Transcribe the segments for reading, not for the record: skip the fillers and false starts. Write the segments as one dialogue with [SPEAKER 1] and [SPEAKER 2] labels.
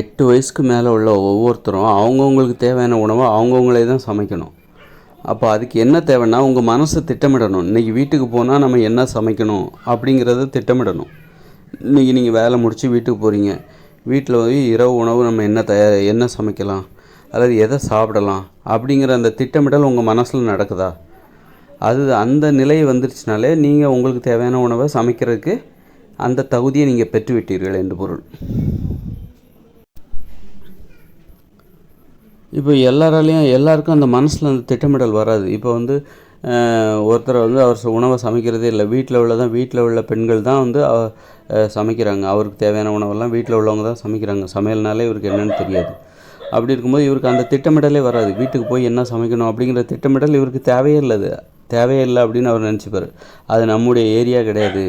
[SPEAKER 1] 8 வயசுக்கு மேலே உள்ள ஒவ்வொருத்தரும் அவங்கவுங்களுக்கு தேவையான உணவை அவங்கவுங்களே தான் சமைக்கணும். அப்போ அதுக்கு என்ன தேவைன்னா, உங்கள் மனசு திட்டமிடணும். இன்றைக்கி வீட்டுக்கு போனால் நம்ம என்ன சமைக்கணும் அப்படிங்கிறத திட்டமிடணும். இன்றைக்கி நீங்கள் வேலை முடித்து வீட்டுக்கு போகிறீங்க. வீட்டில் போய் இரவு உணவு நம்ம என்ன சமைக்கலாம், அல்லது எதை சாப்பிடலாம் அப்படிங்கிற அந்த திட்டமிடல் உங்கள் மனசில் நடக்குதா? அந்த நிலை வந்துருச்சுனாலே நீங்கள் உங்களுக்கு தேவையான உணவை சமைக்கிறதுக்கு அந்த தகுதியை நீங்கள் பெற்றுவிட்டீர்கள் என்று பொருள். இப்போ எல்லாருக்கும் அந்த மனசில் அந்த திட்டமிடல் வராது. இப்போ ஒருத்தர் அவர் உணவை சமைக்கிறதே இல்லை. வீட்டில் உள்ள பெண்கள் தான் சமைக்கிறாங்க. அவருக்கு தேவையான உணவெல்லாம் வீட்டில் உள்ளவங்க தான் சமைக்கிறாங்க. சமையல்னாலே இவருக்கு என்னென்னு தெரியாது. அப்படி இருக்கும்போது இவருக்கு அந்த திட்டமிடலே வராது. வீட்டுக்கு போய் என்ன சமைக்கணும் அப்படிங்கிற திட்டமிடல் இவருக்கு தேவையே இல்லை அப்படின்னு அவர் நினச்சிப்பார். அது நம்முடைய ஏரியா கிடையாது,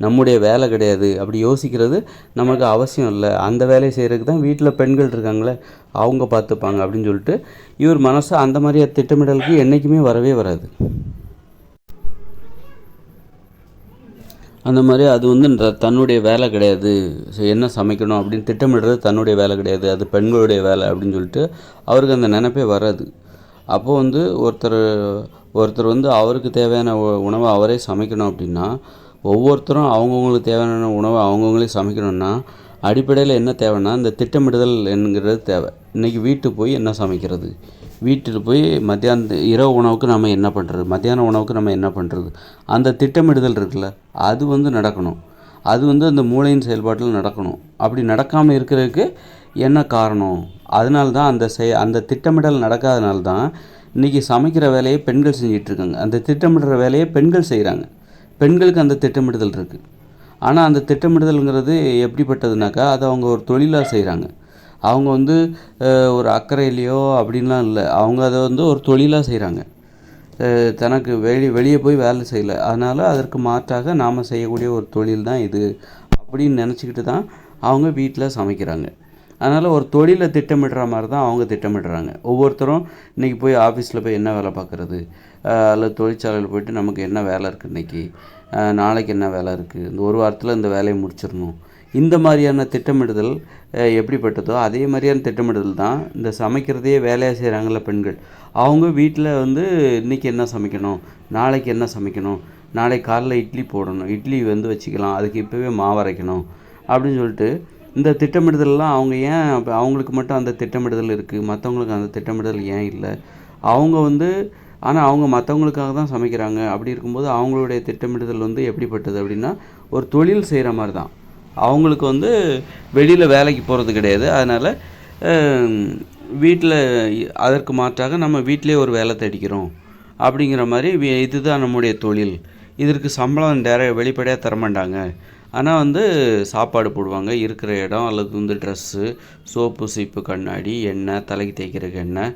[SPEAKER 1] நம்முடைய வேலை கிடையாது, அப்படி யோசிக்கிறது நமக்கு அவசியம் இல்லை. அந்த வேலையை செய்கிறதுக்கு தான் வீட்டில் பெண்கள் இருக்காங்களே, அவங்க பார்த்துப்பாங்க அப்படின்னு சொல்லிட்டு இவர் மனசு அந்த மாதிரி திட்டமிடலுக்கு என்றைக்குமே வரவே வராது. அந்த மாதிரி அது தன்னுடைய வேலை கிடையாது. என்ன சமைக்கணும் அப்படின்னு திட்டமிடுறது தன்னுடைய வேலை கிடையாது, அது பெண்களுடைய வேலை அப்படின்னு சொல்லிட்டு அவருக்கு அந்த நினைப்பே வராது. அப்போது ஒருத்தர் அவருக்கு தேவையான உணவை அவரே சமைக்கணும் அப்படின்னா, ஒவ்வொருத்தரும் அவங்கவுங்களுக்கு தேவையான உணவை அவங்கவுங்களே சமைக்கணும்னா அடிப்படையில் என்ன தேவைன்னா, இந்த திட்டமிடுதல் என்கிறது தேவை. இன்றைக்கி வீட்டுக்கு போய் என்ன சமைக்கிறது, வீட்டுக்கு போய் இரவு உணவுக்கு நம்ம என்ன பண்ணுறது, மத்தியான உணவுக்கு நம்ம என்ன பண்ணுறது, அந்த திட்டமிடுதல் இருக்குல்ல, அது நடக்கணும். அது அந்த மூளையின் செயல்பாட்டில் நடக்கணும். அப்படி நடக்காமல் இருக்கிறதுக்கு என்ன காரணம்? அதனால்தான் அந்த திட்டமிடல் நடக்காதனால தான் இன்றைக்கி சமைக்கிற வேலையை பெண்கள் செஞ்சிட்ருக்காங்க. அந்த திட்டமிடுற வேலையை பெண்கள் செய்கிறாங்க. பெண்களுக்கு அந்த திட்டமிடுதல் இருக்குது. ஆனால் அந்த திட்டமிடுதல்ங்கிறது எப்படிப்பட்டதுனாக்கா, அதை அவங்க ஒரு தொழிலாக செய்கிறாங்க. அவங்க ஒரு அக்கறையிலையோ அப்படின்லாம் இல்லை. அவங்க அதை ஒரு தொழிலாக செய்கிறாங்க. தனக்கு வெளியே போய் வேலை செய்யலை, அதனால் அதற்கு மாற்றாக நாம் செய்யக்கூடிய ஒரு தொழில் தான் இது அப்படின்னு நினச்சிக்கிட்டு தான் அவங்க வீட்டில் சமைக்கிறாங்க. அதனால் ஒரு தொழிலை திட்டமிடுற மாதிரி தான் அவங்க திட்டமிடுறாங்க. ஒவ்வொருத்தரும் இன்றைக்கி போய் ஆஃபீஸில் போய் என்ன வேலை பார்க்குறது, அல்லது தொழிற்சாலையில் போய்ட்டு நமக்கு என்ன வேலை இருக்குது, இன்றைக்கி நாளைக்கு என்ன வேலை இருக்குது, இந்த ஒரு வாரத்தில் இந்த வேலையை முடிச்சிடணும், இந்த மாதிரியான திட்டமிடுதல் எப்படிப்பட்டதோ அதே மாதிரியான திட்டமிடுதல் தான் இந்த சமைக்கிறதையே வேலையாக செய்கிறாங்கள பெண்கள். அவங்க வீட்டில் இன்றைக்கி என்ன சமைக்கணும், நாளைக்கு என்ன சமைக்கணும், நாளைக்கு காலைல இட்லி போடணும், இட்லி வச்சுக்கலாம், அதுக்கு இப்போவே மாவரைக்கணும் அப்படின்னு சொல்லிட்டு இந்த திட்டமிடுதல்லாம் அவங்களுக்கு மட்டும் அந்த திட்டமிடுதல் இருக்குது, மற்றவங்களுக்கு அந்த திட்டமிடுதல் ஏன் இல்லை? ஆனால் அவங்க மற்றவங்களுக்காக தான் சமைக்கிறாங்க. அப்படி இருக்கும்போது அவங்களுடைய திட்டமிடுதல் எப்படிப்பட்டது அப்படின்னா, ஒரு தொழில் செய்கிற மாதிரி தான். அவங்களுக்கு வெளியில் வேலைக்கு போகிறது கிடையாது. அதனால் வீட்டில் அதற்கு மாற்றாக நம்ம வீட்டிலே ஒரு வேலை தேடிக்கிறோம் அப்படிங்கிற மாதிரி இதுதான் நம்முடைய தொழில். இதற்கு சம்பளம் வெளிப்படையாக தரமாட்டாங்க. ஆனால் சாப்பாடு போடுவாங்க, இருக்கிற இடம், அல்லது ட்ரெஸ்ஸு, சோப்பு, சீப்பு, கண்ணாடி, எண்ணெய், தலைக்கு தேய்க்கிறதுக்கு எண்ணெய்,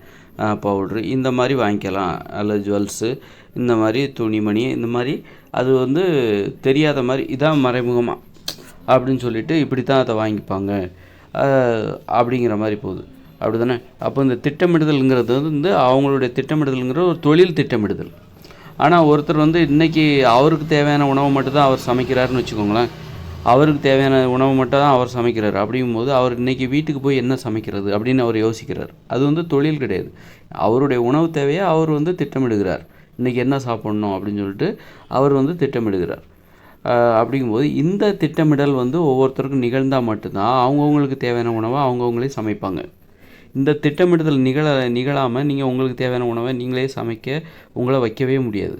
[SPEAKER 1] பவுட்ரு, இந்த மாதிரி வாங்கிக்கலாம், அல்லது ஜுவல்ஸு, இந்த மாதிரி துணிமணி, இந்த மாதிரி அது தெரியாத மாதிரி இதான் மறைமுகமாக அப்படின்னு சொல்லிட்டு இப்படி தான் அதை வாங்கிப்பாங்க அப்படிங்கிற மாதிரி போகுது. அப்படி தானே? அப்போ இந்த திட்டமிடுதல்ங்கிறது அவங்களுடைய திட்டமிடுதல்ங்கிற ஒரு தொழில் திட்டமிடுதல். ஆனால் ஒருத்தர் இன்றைக்கி அவருக்கு தேவையான உணவை மட்டும்தான் அவர் சமைக்கிறாருன்னு வச்சுக்கோங்களேன். அவருக்கு தேவையான உணவு மட்டும் தான் அவர் சமைக்கிறார். அப்படிங்கும்போது அவர் இன்றைக்கி வீட்டுக்கு போய் என்ன சமைக்கிறது அப்படின்னு அவர் யோசிக்கிறார். அது தொழில் கிடையாது. அவருடைய உணவு தேவையை அவர் திட்டமிடுகிறார். இன்றைக்கி என்ன சாப்பிட்ணும் அப்படின்னு சொல்லிட்டு அவர் திட்டமிடுகிறார். அப்படிங்கும்போது இந்த திட்டமிடல் ஒவ்வொருத்தருக்கும் நிகழ்ந்தால் மட்டும்தான் அவங்கவுங்களுக்கு தேவையான உணவை அவங்கவுங்களே சமைப்பாங்க. இந்த திட்டமிடுதல் நிகழாமல் நீங்கள் உங்களுக்கு தேவையான உணவை நீங்களே சமைக்க உங்களை வைக்கவே முடியாது.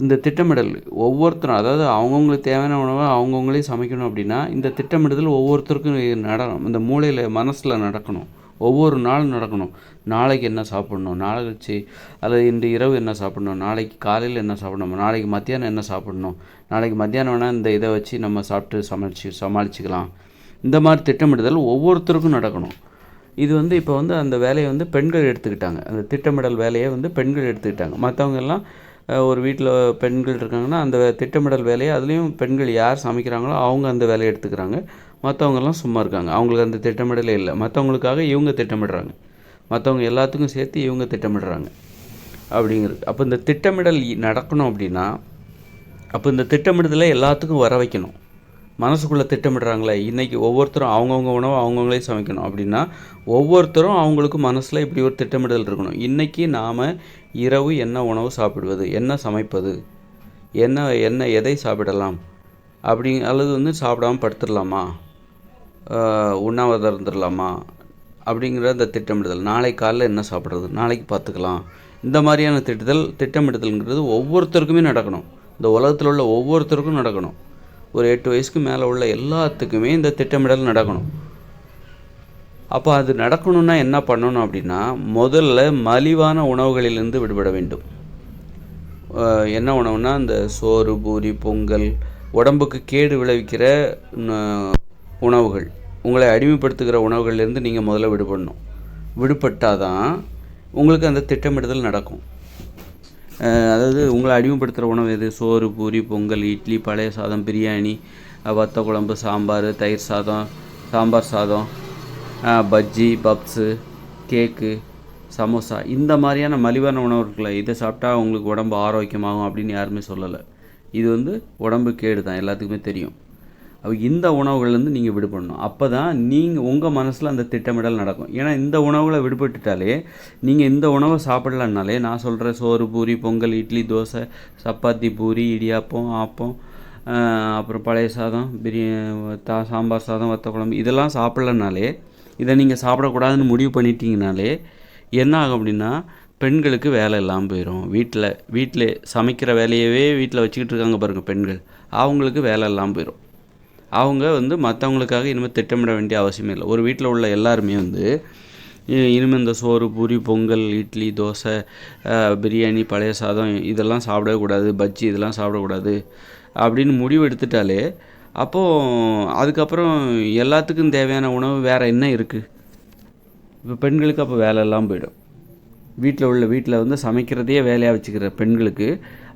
[SPEAKER 1] இந்த திட்டமிடல் ஒவ்வொருத்தரும், அதாவது அவங்கவுங்களுக்கு தேவையான உணவை அவங்கவுங்களே சமைக்கணும் அப்படின்னா இந்த திட்டமிடுதல் ஒவ்வொருத்தருக்கும் இந்த மூளையில் மனசில் நடக்கணும். ஒவ்வொரு நாளும் நடக்கணும். நாளைக்கு என்ன சாப்பிட்ணும், நாளைக்கு அல்லது இன்று இரவு என்ன சாப்பிட்ணும், நாளைக்கு காலையில் என்ன சாப்பிட்ணும், நாளைக்கு மத்தியானம் என்ன சாப்பிட்ணும், நாளைக்கு மத்தியானம் வேணால் இந்த இதை வச்சு நம்ம சாப்பிட்டு சமாளிச்சுக்கலாம். இந்த மாதிரி திட்டமிடுதல் ஒவ்வொருத்தருக்கும் நடக்கணும். இது இப்போ அந்த வேலையை பெண்கள் எடுத்துக்கிட்டாங்க. அந்த திட்டமிடல் வேலையை பெண்கள் எடுத்துக்கிட்டாங்க. மற்றவங்க எல்லாம் ஒரு வீட்டில் பெண்கள் இருக்காங்கன்னா அந்த திட்டமிடல் வேலையை அதுலேயும் பெண்கள் யார் சமைக்கிறாங்களோ அவங்க அந்த வேலையை எடுத்துக்கிறாங்க. மற்றவங்கெல்லாம் சும்மா இருக்காங்க, அவங்களுக்கு அந்த திட்டமிடலே இல்லை. மற்றவங்களுக்காக இவங்க திட்டமிடுறாங்க, மற்றவங்க எல்லாத்துக்கும் சேர்த்து இவங்க திட்டமிடுறாங்க அப்படிங்கிறது. அப்போ இந்த திட்டமிடல் நடக்கணும் அப்படின்னா, அப்போ இந்த திட்டமிடுதலை எல்லாத்துக்கும் வர வைக்கணும். மனசுக்குள்ளே திட்டமிடுறாங்களே, இன்றைக்கி ஒவ்வொருத்தரும் அவங்கவுங்க உணவை அவங்கவுங்களே சமைக்கணும் அப்படின்னா, ஒவ்வொருத்தரும் அவங்களுக்கு மனசில் இப்படி ஒரு திட்டமிடல் இருக்கணும். இன்றைக்கி நாம் இரவு என்ன உணவு சாப்பிடுவது, என்ன சமைப்பது, எதை சாப்பிடலாம் அல்லது வந்து சாப்பிடாமல் படுத்துடலாமா, உண்ணாவிரதம் இருந்துடலாமா அப்படிங்கிற அந்த திட்டமிடுதல். நாளைக்கு காலையில் என்ன சாப்பிட்றது, நாளைக்கு பார்த்துக்கலாம். இந்த மாதிரியான திட்டமிடுதல்ங்கிறது ஒவ்வொருத்தருக்குமே நடக்கணும். இந்த உலகத்தில் உள்ள ஒவ்வொருத்தருக்கும் நடக்கணும். ஒரு 8 வயசுக்கு மேலே உள்ள எல்லாத்துக்குமே இந்த திட்டமிடல் நடக்கணும். அப்போ அது நடக்கணும்னா என்ன பண்ணணும் அப்படின்னா, முதல்ல மலிவான உணவுகளிலிருந்து விடுபட வேண்டும். என்ன உணவுனா, இந்த சோறு, பூரி, பொங்கல், உடம்புக்கு கேடு விளைவிக்கிற உணவுகள், உங்களை அடிமைப்படுத்துகிற உணவுகள்லேருந்து நீங்கள் முதல்ல விடுபடணும். விடுபட்டால் தான் உங்களுக்கு அந்த திட்டமிடுதல் நடக்கும். அதாவது உங்களை அடிமைப்படுத்துகிற உணவு எது? சோறு, பூரி, பொங்கல், இட்லி, பழைய சாதம், பிரியாணி, வத்த குழம்பு, சாம்பார், தயிர் சாதம், சாம்பார் சாதம், பஜ்ஜி, பப்ஸு, கேக்கு, சமோசா, இந்த மாதிரியான மலிவான உணவு இருக்குல்ல, இதை சாப்பிட்டா உங்களுக்கு உடம்பு ஆரோக்கியமாகும் அப்படின்னு யாருமே சொல்லலை. இது வந்து உடம்பு கேடு தான், எல்லாத்துக்குமே தெரியும். இந்த உணவுகள்லேருந்து நீங்கள் விடுபடணும். அப்போ தான் உங்கள் மனசில் அந்த திட்டமிடல் நடக்கும். ஏன்னா இந்த உணவுகளை விடுபட்டுட்டாலே, நீங்கள் இந்த உணவை சாப்பிடலன்னாலே, நான் சொல்கிற சோறு, பூரி, பொங்கல், இட்லி, தோசை, சப்பாத்தி, பூரி, இடியாப்பம், ஆப்பம், அப்புறம் பழைய சாதம், சாம்பார் சாதம், வத்த குழம்பு, இதெல்லாம் சாப்பிட்லனாலே, இதை நீங்கள் சாப்பிடக்கூடாதுன்னு முடிவு பண்ணிட்டீங்கனாலே என்ன ஆகும் அப்படின்னா, பெண்களுக்கு வேலை இல்லாமல் போயிடும். வீட்டில் சமைக்கிற வேலையவே வீட்டில் வச்சுக்கிட்டு இருக்காங்க பாருங்கள் பெண்கள், அவங்களுக்கு வேலை இல்லாமல் போயிடும். அவங்க வந்து மற்றவங்களுக்காக இனிமேல் திட்டமிட வேண்டிய அவசியமே இல்லை. ஒரு வீட்டில் உள்ள எல்லாருமே வந்து இனிமேல் இந்த சோறு, பூரி, பொங்கல், இட்லி, தோசை, பிரியாணி, பழைய சாதம் இதெல்லாம் சாப்பிடவே கூடாது, பஜ்ஜி இதெல்லாம் சாப்பிடக்கூடாது அப்படின்னு முடிவு எடுத்துட்டாலே, அப்போது அதுக்கப்புறம் எல்லாத்துக்கும் தேவையான உணவு வேறு என்ன இருக்குது? இப்போ பெண்களுக்கு அப்போ வேலை எல்லாம் போயிடும். வீட்டில் வந்து சமைக்கிறதையே வேலையாக வச்சுக்கிற பெண்களுக்கு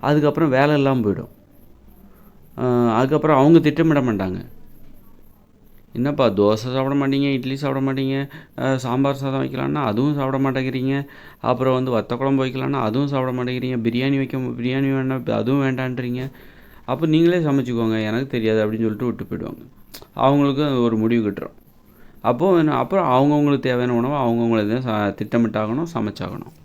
[SPEAKER 1] அதுக்கப்புறம் வேலை எல்லாம் போயிடும். அதுக்கப்புறம் அவங்க திட்டமிட மாட்டாங்க. என்னப்பா தோசை சாப்பிட மாட்டீங்க, இட்லி சாப்பிட மாட்டீங்க, சாம்பார் சாதம் வைக்கலான்னா அதுவும் சாப்பிட மாட்டேங்கிறீங்க, அப்புறம் வந்து வத்த குழம்பு வைக்கலான்னா அதுவும் சாப்பிட மாட்டேங்கிறீங்க, பிரியாணி வேண்டாம் அதுவும் வேண்டான்றீங்க, அப்போ நீங்களே சமைச்சிக்கோங்க எனக்கு தெரியாது அப்படின்னு சொல்லிட்டு விட்டு போயிடுவாங்க. அவங்களுக்கு ஒரு முடிவு கிட்டுரும். அப்புறம் அவங்கவுங்களுக்கு தேவையான உணவை அவங்கவுங்கள திட்டமிட்டாகணும், சமைச்சாகணும்.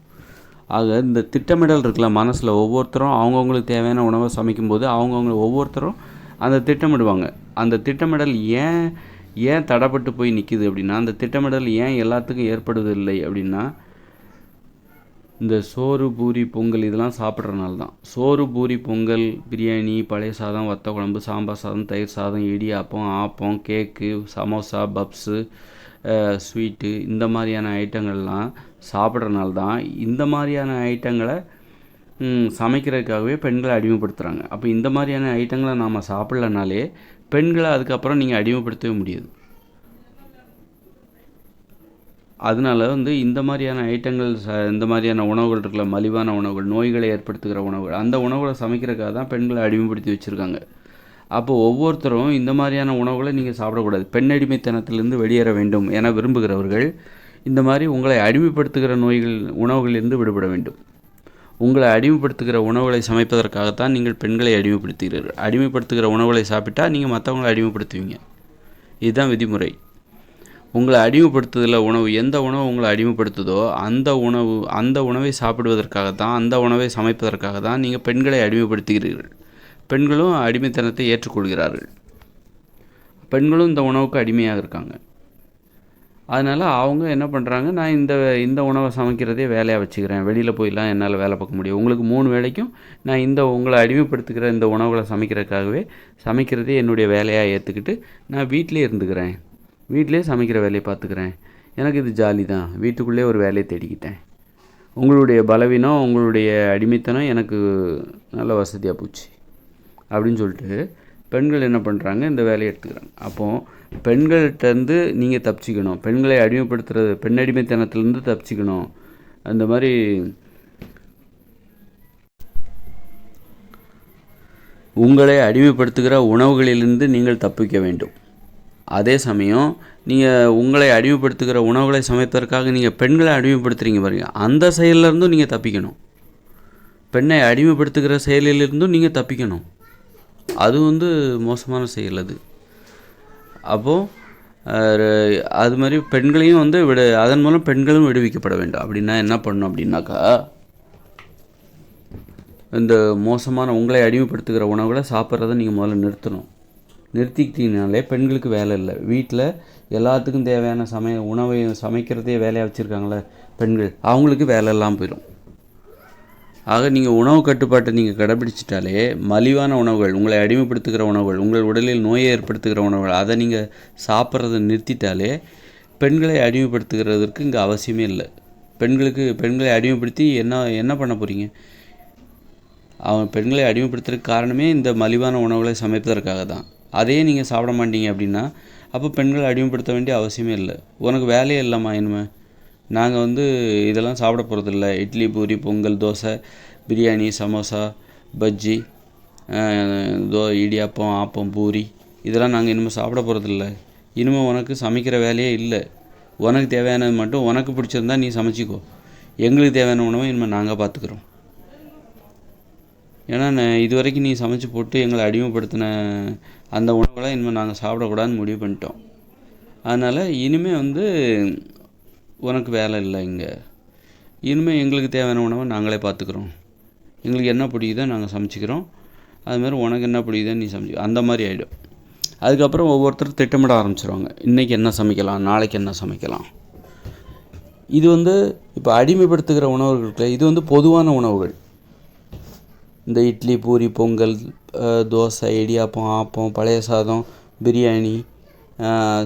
[SPEAKER 1] ஆக இந்த திட்டமிடல் இருக்குல்ல, மனசில் ஒவ்வொருத்தரும் அவங்கவுங்களுக்கு தேவையான உணவை சமைக்கும்போது ஒவ்வொருத்தரும் அந்த திட்டமிடுவாங்க. அந்த திட்டமிடல் ஏன் தடைப்பட்டு போய் நிற்கிது அப்படின்னா, அந்த திட்டமிடல் ஏன் எல்லாத்துக்கும் ஏற்படுவதில்லை அப்படின்னா, இந்த சோறு, பூரி, பொங்கல் இதெல்லாம் சாப்பிட்றதுனால தான். சோறு, பூரி, பொங்கல், பிரியாணி, பழைய சாதம், வத்த குழம்பு, சாம்பார் சாதம், தயிர் சாதம், இடியாப்பம், ஆப்பம், கேக்கு, சமோசா, பப்ஸு, ஸ்வீட்டு, இந்த மாதிரியான ஐட்டங்கள்லாம் சாப்பிட்றதுனால தான் இந்த மாதிரியான ஐட்டங்களை சமைக்கிறதுக்காகவே பெண்களை அடிமைப்படுத்துகிறாங்க. அப்போ இந்த மாதிரியான ஐட்டங்களை நாம் சாப்பிட்லனாலே பெண்களை அதுக்கப்புறம் நீங்கள் அடிமைப்படுத்தவே முடியாது. அதனால வந்து இந்த மாதிரியான ஐட்டங்கள் இந்த மாதிரியான உணவுகள் இருக்குல்ல, மலிவான உணவுகள், நோய்களை ஏற்படுத்துகிற உணவுகள், அந்த உணவுகளை சமைக்கிறதுக்காக தான் பெண்களை அடிமைப்படுத்தி வச்சுருக்காங்க. அப்போது ஒவ்வொருத்தரும் இந்த மாதிரியான உணவுகளை நீங்கள் சாப்பிடக்கூடாது. பெண் அடிமைத்தனத்திலிருந்து வெளியேற வேண்டும் என விரும்புகிறவர்கள் இந்த மாதிரி உங்களை அடிமைப்படுத்துகிற உணவுகளிலிருந்து விடுபட வேண்டும். உங்களை அடிமைப்படுத்துகிற உணவுகளை சமைப்பதற்காகத்தான் நீங்கள் பெண்களை அடிமைப்படுத்துகிறீர்கள். அடிமைப்படுத்துகிற உணவுகளை சாப்பிட்டா நீங்கள் மற்றவங்களை அடிமைப்படுத்துவீங்க. இதுதான் விதிமுறை. உங்களை அடிமைப்படுத்துதலில் எந்த உணவு உங்களை அடிமைப்படுத்துதோ அந்த உணவை சாப்பிடுவதற்காகத்தான், அந்த உணவை சமைப்பதற்காக தான் நீங்கள் பெண்களை அடிமைப்படுத்துகிறீர்கள். பெண்களும் அடிமைத்தனத்தை ஏற்றுக்கொள்கிறார்கள். பெண்களும் இந்த உணவுக்கு அடிமையாக இருக்காங்க. அதனால் அவங்க என்ன பண்ணுறாங்க, நான் இந்த உணவை சமைக்கிறதே வேலையாக வச்சுக்கிறேன், வெளியில் போயெல்லாம் என்னால் வேலை பார்க்க முடியும், உங்களுக்கு 3 வேளைக்கும் நான் உங்களை அடிமைப்படுத்துகிற இந்த உணவுகளை சமைக்கிறதே என்னுடைய வேலையாக ஏற்றுக்கிட்டு நான் வீட்டிலே இருந்துக்கிறேன், வீட்டிலே சமைக்கிற வேலையை பார்த்துக்கிறேன், எனக்கு இது ஜாலி தான், வீட்டுக்குள்ளே ஒரு வேலையை தேடிக்கிட்டேன், உங்களுடைய பலவீனம் உங்களுடைய அடிமைத்தனம் எனக்கு நல்ல வசதியாக போச்சு அப்படின்னு சொல்லிட்டு பெண்கள் என்ன பண்ணுறாங்க, இந்த வேலையை எடுத்துக்கிறாங்க. அப்போது பெண்கள்கிட்டருந்து நீங்கள் தப்பிச்சிக்கணும், பெண்களை அடிமைப்படுத்துறது, பெண் அடிமைத்தனத்திலேருந்து தப்பிச்சிக்கணும். அந்த மாதிரி உங்களை அடிமைப்படுத்துகிற உணவுகளிலிருந்து நீங்கள் தப்பிக்க வேண்டும். அதே சமயம் நீங்கள் உங்களை அடிமைப்படுத்துகிற உணவுகளை சமைப்பதற்காக நீங்கள் பெண்களை அடிமைப்படுத்துகிறீங்க பாருங்க, அந்த செயலிலிருந்தும் நீங்கள் தப்பிக்கணும். பெண்ணை அடிமைப்படுத்துகிற செயலிலிருந்தும் நீங்கள் தப்பிக்கணும். அது வந்து மோசமான செயல். அது அப்போது அது மாதிரி பெண்களையும் வந்து அதன் மூலம் பெண்களும் விடுவிக்கப்பட வேண்டும். அப்படின்னா என்ன பண்ணணும் அப்படின்னாக்கா, இந்த மோசமான உங்களை அடிமைப்படுத்துகிற உணவுகளை சாப்பிட்றத நீங்கள் முதல்ல நிறுத்தணும். நிறுத்திக்கிட்டீங்கனாலே பெண்களுக்கு வேலை இல்லை. வீட்டில் எல்லாத்துக்கும் தேவையான உணவை சமைக்கிறதே வேலையாக வச்சுருக்காங்களே பெண்கள், அவங்களுக்கு வேலை எல்லாம் போயிடும். ஆக நீங்கள் உணவு கட்டுப்பாட்டை நீங்கள் கடைபிடிச்சிட்டாலே மலிவான உணவுகள், உங்களை அடிமைப்படுத்துகிற உணவுகள், உங்கள் உடலில் நோயை ஏற்படுத்துகிற உணவுகள், அதை நீங்கள் சாப்பிட்றத நிறுத்திட்டாலே பெண்களை அடிமைப்படுத்துகிறதற்கு இங்கே அவசியமே இல்லை. பெண்களை அடிமைப்படுத்தி என்ன பண்ண போகிறீங்க? பெண்களை அடிமைப்படுத்துறதுக்கு காரணமே இந்த மலிவான உணவுகளை சமைப்பதற்காக தான். அதையே நீங்கள் சாப்பிட மாட்டீங்க அப்படின்னா அப்போ பெண்களை அடிமைப்படுத்த வேண்டிய அவசியமே இல்லை. உனக்கு வேலையே இல்லைம்மா, இனிமேல் நாங்கள் இதெல்லாம் சாப்பிட போகிறதில்ல. இட்லி, பூரி, பொங்கல், தோசை, பிரியாணி, சமோசா, பஜ்ஜி, இடியாப்பம், ஆப்பம், பூரி, இதெல்லாம் நாங்கள் இனிமேல் சாப்பிட போகிறதில்ல. இனிமேல் உனக்கு சமைக்கிற வேலையே இல்லை. உனக்கு தேவையானது மட்டும் உனக்கு பிடிச்சிருந்தா நீ சமைச்சிக்கோ. எங்களுக்கு தேவையான உணவை இனிமேல் நாங்கள் பார்த்துக்குறோம். ஏன்னா இது வரைக்கும் நீ சமைச்சு போட்டு எங்களை அடிமைப்படுத்தின அந்த உணவுகளை இனிமேல் நாங்கள் சாப்பிடக்கூடாதுன்னு முடிவு பண்ணிட்டோம். அதனால் இனிமேல் உனக்கு வேலை இல்லை. இனிமேல் எங்களுக்கு தேவையான உணவை நாங்களே பார்த்துக்குறோம். எங்களுக்கு என்ன பிடிக்குதோ நாங்கள் சமைச்சிக்கிறோம். அதுமாதிரி உனக்கு என்ன பிடிக்குதோ நீ அந்த மாதிரி ஆகிடும். அதுக்கப்புறம் ஒவ்வொருத்தரும் திட்டமிட ஆரம்பிச்சிருவாங்க. இன்றைக்கி என்ன சமைக்கலாம், நாளைக்கு என்ன சமைக்கலாம். இது இப்போ அடிமைப்படுத்துகிற உணவுகளுக்கு இது பொதுவான உணவுகள். இந்த இட்லி, பூரி, பொங்கல், தோசை, இடியாப்பம், ஆப்பம், பழைய சாதம், பிரியாணி,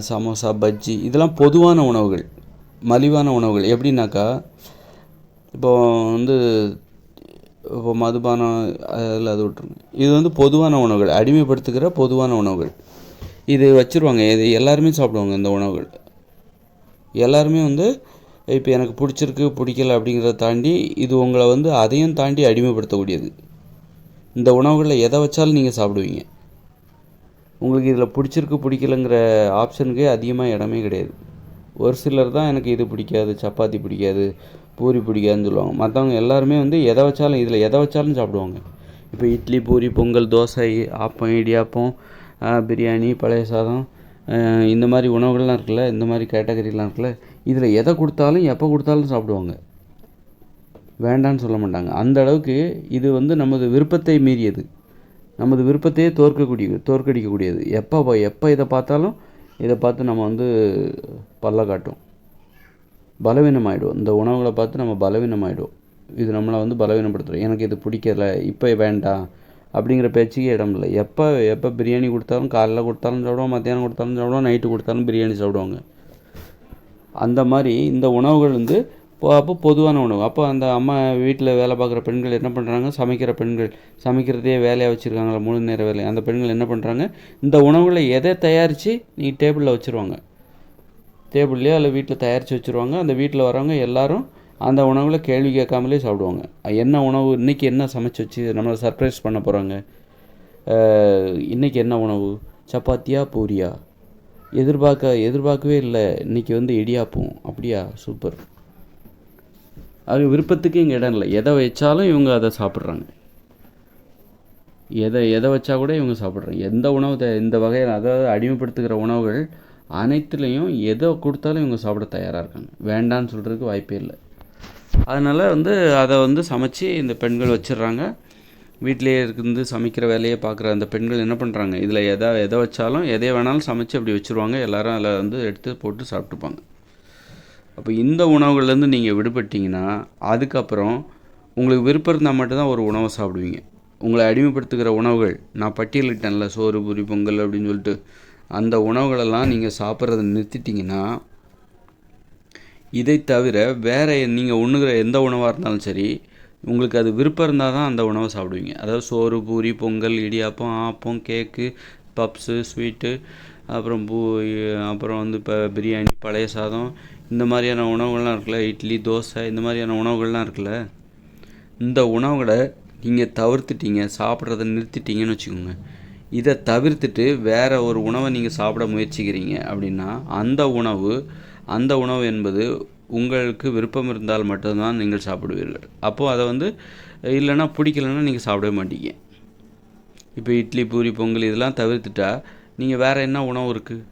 [SPEAKER 1] சமோசா, பஜ்ஜி, இதெல்லாம் பொதுவான உணவுகள், மலிவான உணவுகள். எப்படின்னாக்கா, இப்போ மதுபானம் அதில் அது விட்டுருங்க. இது பொதுவான உணவுகள், அடிமைப்படுத்துகிற பொதுவான உணவுகள். இது வச்சுருவாங்க, இது எல்லாருமே சாப்பிடுவாங்க. இந்த உணவுகள் எல்லாருமே இப்போ எனக்கு பிடிச்சிருக்கு பிடிக்கல அப்படிங்கிறத தாண்டி இது உங்களை அதையும் தாண்டி அடிமைப்படுத்தக்கூடியது. இந்த உணவுகளில் எதை வச்சாலும் நீங்கள் சாப்பிடுவீங்க. உங்களுக்கு இதில் பிடிச்சிருக்கு பிடிக்கலங்கிற ஆப்ஷனுக்கே அதிகமாக இடமே கிடையாது. ஒரு சிலர் தான் எனக்கு இது பிடிக்காது, சப்பாத்தி பிடிக்காது, பூரி பிடிக்காதுன்னு சொல்லுவாங்க. மற்றவங்க எல்லாருமே எதை வச்சாலும் இதில் எதை வச்சாலும் சாப்பிடுவாங்க. இப்போ இட்லி, பூரி, பொங்கல், தோசை, ஆப்பம், இடியாப்பம், பிரியாணி, பழைய சாதம், இந்த மாதிரி உணவுகள்லாம் இருக்குல்ல, இந்த மாதிரி கேட்டகரிலாம் இருக்குல்ல, இதில் எதை கொடுத்தாலும் எப்போ கொடுத்தாலும் சாப்பிடுவாங்க. வேண்டான்னு சொல்ல மாட்டாங்க. அந்த அளவுக்கு இது நமது விருப்பத்தை மீறியது, நமது விருப்பத்தையே தோற்கடிக்கக்கூடியது. எப்போ இதை பார்த்தாலும் இதை பார்த்து நம்ம பல்ல காட்டும், பலவீனமாகிடும். இந்த உணவுகளை பார்த்து நம்ம பலவீனமாகிடும். இது நம்மளை பலவீனப்படுத்துகிறோம். எனக்கு இது பிடிக்கல, இப்போ வேண்டாம் அப்படிங்கிற பேச்சுக்கே இடம் இல்லை. எப்போ பிரியாணி கொடுத்தாலும், காலைல கொடுத்தாலும் சாப்பிடுவோம், மத்தியானம் கொடுத்தாலும் சாப்பிடுவோம், நைட்டு கொடுத்தாலும் பிரியாணி சாப்பிடுவாங்க. அந்த மாதிரி இந்த உணவுகள் அப்போ பொதுவான உணவு. அப்போ அந்த அம்மா வீட்டில் வேலை பார்க்குற பெண்கள் என்ன பண்ணுறாங்க, சமைக்கிற பெண்கள், சமைக்கிறதே வேலையாக வச்சுருக்காங்களா, முழு நேர வேலை, அந்த பெண்கள் என்ன பண்ணுறாங்க, இந்த உணவுகளை எதை தயாரித்து நீ டேபிளில் வச்சுருவாங்க. டேபிள்லையோ இல்லை வீட்டில் தயாரித்து வச்சுருவாங்க. அந்த வீட்டில் வரவங்க எல்லோரும் அந்த உணவுகளை கேள்வி கேட்காமலே சாப்பிடுவாங்க. என்ன உணவு, இன்றைக்கி என்ன சமைச்சு வச்சு நம்மளை சர்ப்ரைஸ் பண்ண போகிறாங்க, இன்றைக்கி என்ன உணவு, சப்பாத்தியா பூரியா, எதிர்பார்க்கவே இல்லை, இன்றைக்கி இடியாப்பம், அப்படியா, சூப்பர். அது விருப்பத்துக்கு இங்கே இடம் இல்லை. எதை வச்சாலும் இவங்க அதை சாப்பிட்றாங்க. எதை வச்சா கூட இவங்க சாப்பிட்றாங்க. எந்த உணவு இந்த வகையில், அதாவது அடிமைப்படுத்துகிற உணவுகள் அனைத்துலேயும் எதை கொடுத்தாலும் இவங்க சாப்பிட தயாராக இருக்காங்க. வேண்டான்னு சொல்கிறதுக்கு வாய்ப்பே இல்லை. அதனால் அதை சமைச்சு இந்த பெண்கள் வச்சிடுறாங்க. வீட்டிலேயே சமைக்கிற வேலையை பார்க்குற அந்த பெண்கள் என்ன பண்ணுறாங்க, இதில் எதை வச்சாலும் எதை வேணாலும் சமைச்சு அப்படி வச்சுருவாங்க. எல்லோரும் அதில் எடுத்து போட்டு சாப்பிட்டுப்பாங்க. அப்போ இந்த உணவுகள்லேருந்து நீங்கள் விடுபட்டிங்கன்னா அதுக்கப்புறம் உங்களுக்கு விருப்பம் இருந்தால் மட்டும்தான் ஒரு உணவை சாப்பிடுவீங்க. உங்களை அடிமைப்படுத்துகிற உணவுகள் நான் பட்டியலிட்டேன்ல, சோறு, பூரி, பொங்கல் அப்படின்னு சொல்லிட்டு, அந்த உணவுகளெல்லாம் நீங்கள் சாப்பிட்றத நிறுத்திட்டிங்கன்னா, இதை தவிர வேறு நீங்கள் உண்ணுகிற எந்த உணவாக இருந்தாலும் சரி, உங்களுக்கு அது விருப்பம் இருந்தால் தான் அந்த உணவை சாப்பிடுவீங்க. அதாவது சோறு, பூரி, பொங்கல், இடியாப்பம், ஆப்பம், கேக்கு, பப்ஸு, ஸ்வீட்டு, அப்புறம் இப்போ பிரியாணி, பழைய சாதம், இந்த மாதிரியான உணவுகள்லாம் இருக்குல்ல, இட்லி, தோசை, இந்த மாதிரியான உணவுகள்லாம் இருக்குல்ல, இந்த உணவுகளை நீங்கள் தவிர்த்துட்டீங்க, சாப்பிட்றத நிறுத்திட்டீங்கன்னு வச்சுக்கோங்க. இதை தவிர்த்துட்டு வேறு ஒரு உணவை நீங்கள் சாப்பிட முயற்சிக்கிறீங்க அப்படின்னா அந்த உணவு என்பது உங்களுக்கு விருப்பம் இருந்தால் மட்டும்தான் நீங்கள் சாப்பிடுவீர்கள். அப்போது அதை இல்லைன்னா பிடிக்கலன்னா நீங்கள் சாப்பிடவே மாட்டீங்க. இப்போ இட்லி, பூரி, பொங்கல் இதெல்லாம் தவிர்த்துட்டா நீங்கள் வேறு என்ன உணவு இருக்குது,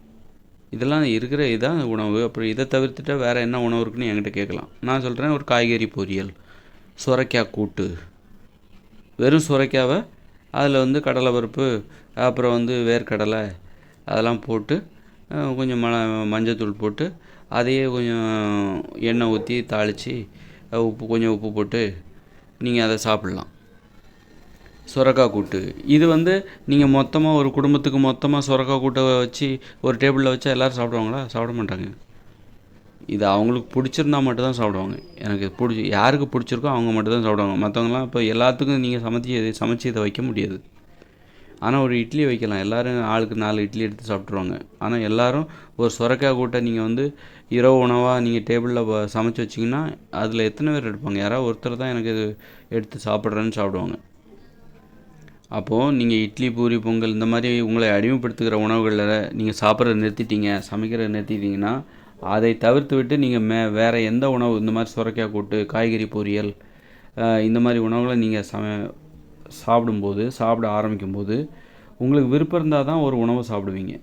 [SPEAKER 1] இதெல்லாம் இருக்கிற இதான் உணவு. அப்புறம் இதை தவிர்த்துட்டா வேறு என்ன உணவு இருக்குன்னு என்கிட்ட கேட்கலாம். நான் சொல்கிறேன், ஒரு காய்கறி பொரியல், சுரைக்காய் கூட்டு, வெறும் சுரைக்காவை அதில் வந்து கடலைப்பருப்பு, அப்புறம் வந்து வேர்க்கடலை அதெல்லாம் போட்டு கொஞ்சம் மஞ்சத்தூள் போட்டு அதையே கொஞ்சம் எண்ணெய் ஊற்றி தாளித்து கொஞ்சம் உப்பு போட்டு நீங்கள் அதை சாப்பிட்லாம். சுரக்காய் கூட்டு இது வந்து நீங்கள் மொத்தமாக ஒரு குடும்பத்துக்கு மொத்தமாக சுரக்காய் கூட்டை வச்சு ஒரு டேபிளில் வச்சா எல்லோரும் சாப்பிடுவாங்களா? சாப்பிட மாட்டாங்க. இது அவங்களுக்கு பிடிச்சிருந்தா மட்டும்தான் சாப்பிடுவாங்க. எனக்கு யாருக்கு பிடிச்சிருக்கோ அவங்க மட்டும்தான் சாப்பிடுவாங்க. மற்றவங்களாம் இப்போ எல்லாத்துக்கும் நீங்கள் சமைச்சு இதை வைக்க முடியாது. ஆனால் ஒரு இட்லி வைக்கலாம், எல்லோரும் ஆளுக்கு 4 இட்லி எடுத்து சாப்பிட்ருவாங்க. ஆனால் எல்லோரும் ஒரு சுரக்காய் கூட்டை நீங்கள் வந்து இரவு உணவாக நீங்கள் டேபிளில் சமைச்சு வச்சிங்கன்னா அதில் எத்தனை பேர் எடுப்பாங்க? யாராவது ஒருத்தர் தான் எனக்கு எடுத்து சாப்பிட்றேன்னு சாப்பிடுவாங்க. அப்போது நீங்கள் இட்லி, பூரி, பொங்கல் இந்த மாதிரி உங்களை அடிமைப்படுத்துகிற உணவுகளில் நீங்கள் சாப்பிட்றத நிறுத்திட்டீங்க, சமைக்கிறத நிறுத்திட்டீங்கன்னா அதை தவிர்த்து விட்டு நீங்கள் வேறு எந்த உணவு, இந்த மாதிரி சுரைக்காய் கூட்டு, காய்கறி பொரியல், இந்த மாதிரி உணவுகளை நீங்கள் சாப்பிட ஆரம்பிக்கும்போது உங்களுக்கு விருப்பம் இருந்தால் தான் ஒரு உணவை சாப்பிடுவீங்க.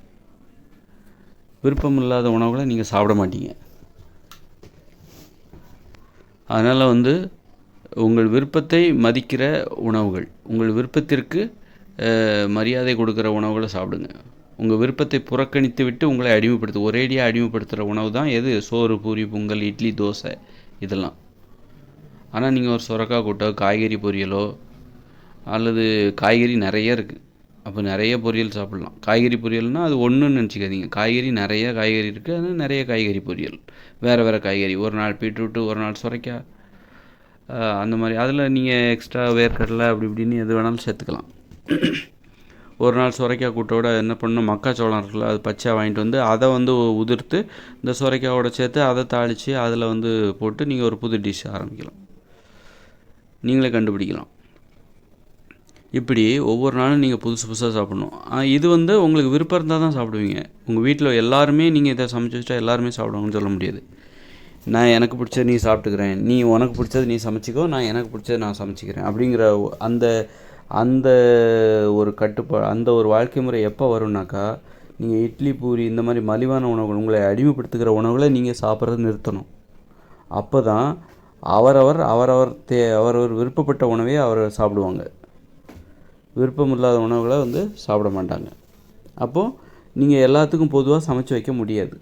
[SPEAKER 1] விருப்பம் இல்லாத உணவுகளை நீங்கள் சாப்பிட மாட்டீங்க. அதனால் வந்து உங்கள் விருப்பத்தை மதிக்கிற உணவுகள், உங்கள் விருப்பத்திற்கு மரியாதை கொடுக்குற உணவுகளை சாப்பிடுங்க. உங்கள் விருப்பத்தை புறக்கணித்து விட்டு உங்களை ஒரேடியாக அடிமைப்படுத்துகிற உணவு தான் எது? சோறு, பூரி, பொங்கல், இட்லி, தோசை இதெல்லாம். ஆனால் நீங்கள் ஒரு சுரக்காய் கூட்டோ, காய்கறி பொரியலோ, அல்லது காய்கறி நிறைய இருக்குது, அப்போ நிறைய பொரியல் சாப்பிட்லாம். காய்கறி பொரியல்னால் அது ஒன்றுன்னு நினச்சிக்காதீங்க. நிறைய காய்கறி இருக்குது, அது நிறைய காய்கறி பொரியல், வேறு காய்கறி. ஒரு நாள் பீட்ரூட்டு, ஒரு நாள் சுரைக்காய், அந்த மாதிரி. அதில் நீங்கள் எக்ஸ்ட்ரா வேர்க்கடலை அப்படி இப்படின்னு எது வேணாலும் சேர்த்துக்கலாம். ஒரு நாள் சுரைக்காய் கூட்டோட என்ன பண்ணணும், மக்காச்சோளம் இருக்குல்ல, அது பச்சையாக வாங்கிட்டு வந்து அதை வந்து உதிர்த்து இந்த சுரைக்காயோட சேர்த்து அதை தாளித்து அதில் வந்து போட்டு நீங்கள் ஒரு புது டிஷ் ஆரம்பிக்கலாம். நீங்களே கண்டுபிடிக்கலாம். இப்படி ஒவ்வொரு நாளும் நீங்கள் புதுசாக சாப்பிட்ணும். இது வந்து உங்களுக்கு விருப்பம் இருந்தால் தான் சாப்பிடுவீங்க. உங்கள் வீட்டில் எல்லாருமே நீங்கள் இதை சமைச்சு வச்சா எல்லாருமே சாப்பிடுவாங்கன்னு சொல்ல முடியாது. நான் எனக்கு பிடிச்சது நீ சாப்பிட்டுக்கிறேன், நீ உனக்கு பிடிச்சது நீ சமைச்சிக்கோ, நான் எனக்கு பிடிச்சது நான் சமைச்சிக்கிறேன் அப்படிங்கிற அந்த அந்த ஒரு அந்த ஒரு வாழ்க்கை முறை எப்போ வரும்னாக்கா, நீங்கள் இட்லி, பூரி இந்த மாதிரி மலிவான உணவுகள், உங்களை அடிமைப்படுத்துகிற உணவுகளை நீங்கள் சாப்பிட்றது நிறுத்தணும். அப்போ தான் அவரவர் விருப்பப்பட்ட உணவையே அவர் சாப்பிடுவாங்க. விருப்பம் இல்லாத உணவுகளை வந்து சாப்பிட மாட்டாங்க. அப்போது நீங்கள் எல்லாத்துக்கும் பொதுவாக சமைச்சு வைக்க முடியாது.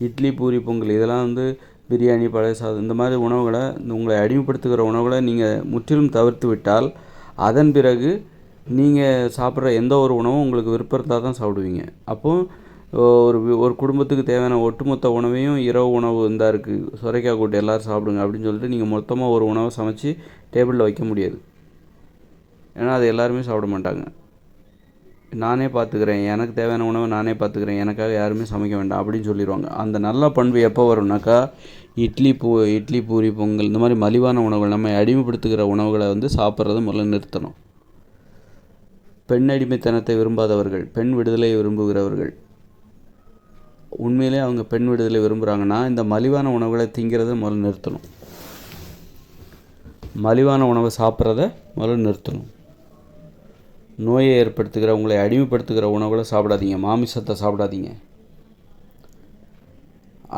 [SPEAKER 1] இட்லி, பூரி, பொங்கல் இதெல்லாம் வந்து பிரியாணி, பழைய சாதம் இந்த மாதிரி உணவுகளை, உங்களை அடிமைப்படுத்துகிற உணவுகளை நீங்கள் முற்றிலும் தவிர்த்து விட்டால் அதன் பிறகு நீங்கள் சாப்பிட்ற எந்த ஒரு உணவும் உங்களுக்கு விருப்பம் இருந்தால் தான் சாப்பிடுவீங்க. அப்போது ஒரு குடும்பத்துக்கு தேவையான ஒட்டுமொத்த உணவையும் இரவு உணவு இந்தா இருக்குது, சுரைக்காய் கூட்டு எல்லோரும் சாப்பிடுங்க அப்படின்னு சொல்லிட்டு நீங்கள் மொத்தமாக ஒரு உணவை சமைச்சு டேபிளில் வைக்க முடியாது. ஏன்னா அது எல்லாருமே சாப்பிட மாட்டாங்க. நானே பார்த்துக்கிறேன், எனக்கு தேவையான உணவை நானே பார்த்துக்கிறேன், எனக்காக யாருமே சமைக்க வேண்டாம் அப்படின்னு சொல்லிடுவாங்க. அந்த நல்ல பண்பு எப்போ வரும்னாக்கா, இட்லி, பூரி, பொங்கல் இந்த மாதிரி மலிவான உணவுகள், நம்ம அடிமைப்படுத்துகிற உணவுகளை வந்து சாப்பிட்றத முதல்ல நிறுத்தணும். பெண் அடிமைத்தனத்தை விரும்பாதவர்கள், பெண் விடுதலை விரும்புகிறவர்கள், உண்மையிலே அவங்க பெண் விடுதலை விரும்புகிறாங்கன்னா இந்த மலிவான உணவுகளை திங்கிறத முதல்ல நிறுத்தணும். மலிவான உணவை சாப்பிட்றத முதல்ல நிறுத்தணும். நோயை ஏற்படுத்துகிற, உங்களை அடிமைப்படுத்துகிற உணவுகளை சாப்பிடாதீங்க. மாமிசத்தை சாப்பிடாதீங்க.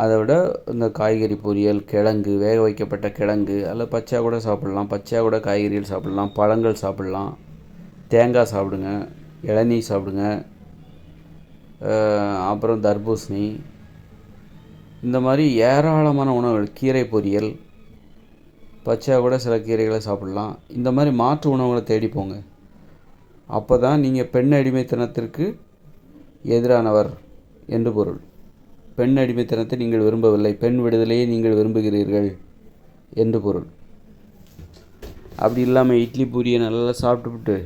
[SPEAKER 1] அதை விட இந்த காய்கறி பொரியல், கிழங்கு, வேக வைக்கப்பட்ட கிழங்கு, அதில் பச்சையாக கூட சாப்பிட்லாம், பச்சையாக கூட காய்கறிகள் சாப்பிட்லாம், பழங்கள் சாப்பிட்லாம், தேங்காய் சாப்பிடுங்க, இளநீர் சாப்பிடுங்க, அப்புறம் தர்பூசணி, இந்த மாதிரி ஏராளமான உணவுகள், கீரை பொரியல், பச்சையாக கூட சில கீரைகளை சாப்பிட்லாம். இந்த மாதிரி மாற்று உணவுகளை தேடி போங்க. அப்போ தான் நீங்கள் பெண் அடிமைத்தனத்திற்கு எதிரானவர் என்று பொருள். பெண் அடிமைத்தனத்தை நீங்கள் விரும்பவில்லை, பெண் விடுதலையை நீங்கள் விரும்புகிறீர்கள் என்று பொருள். அப்படி இல்லாமல் இட்லி, பூரியை நல்லா சாப்பிட்டுவிட்டு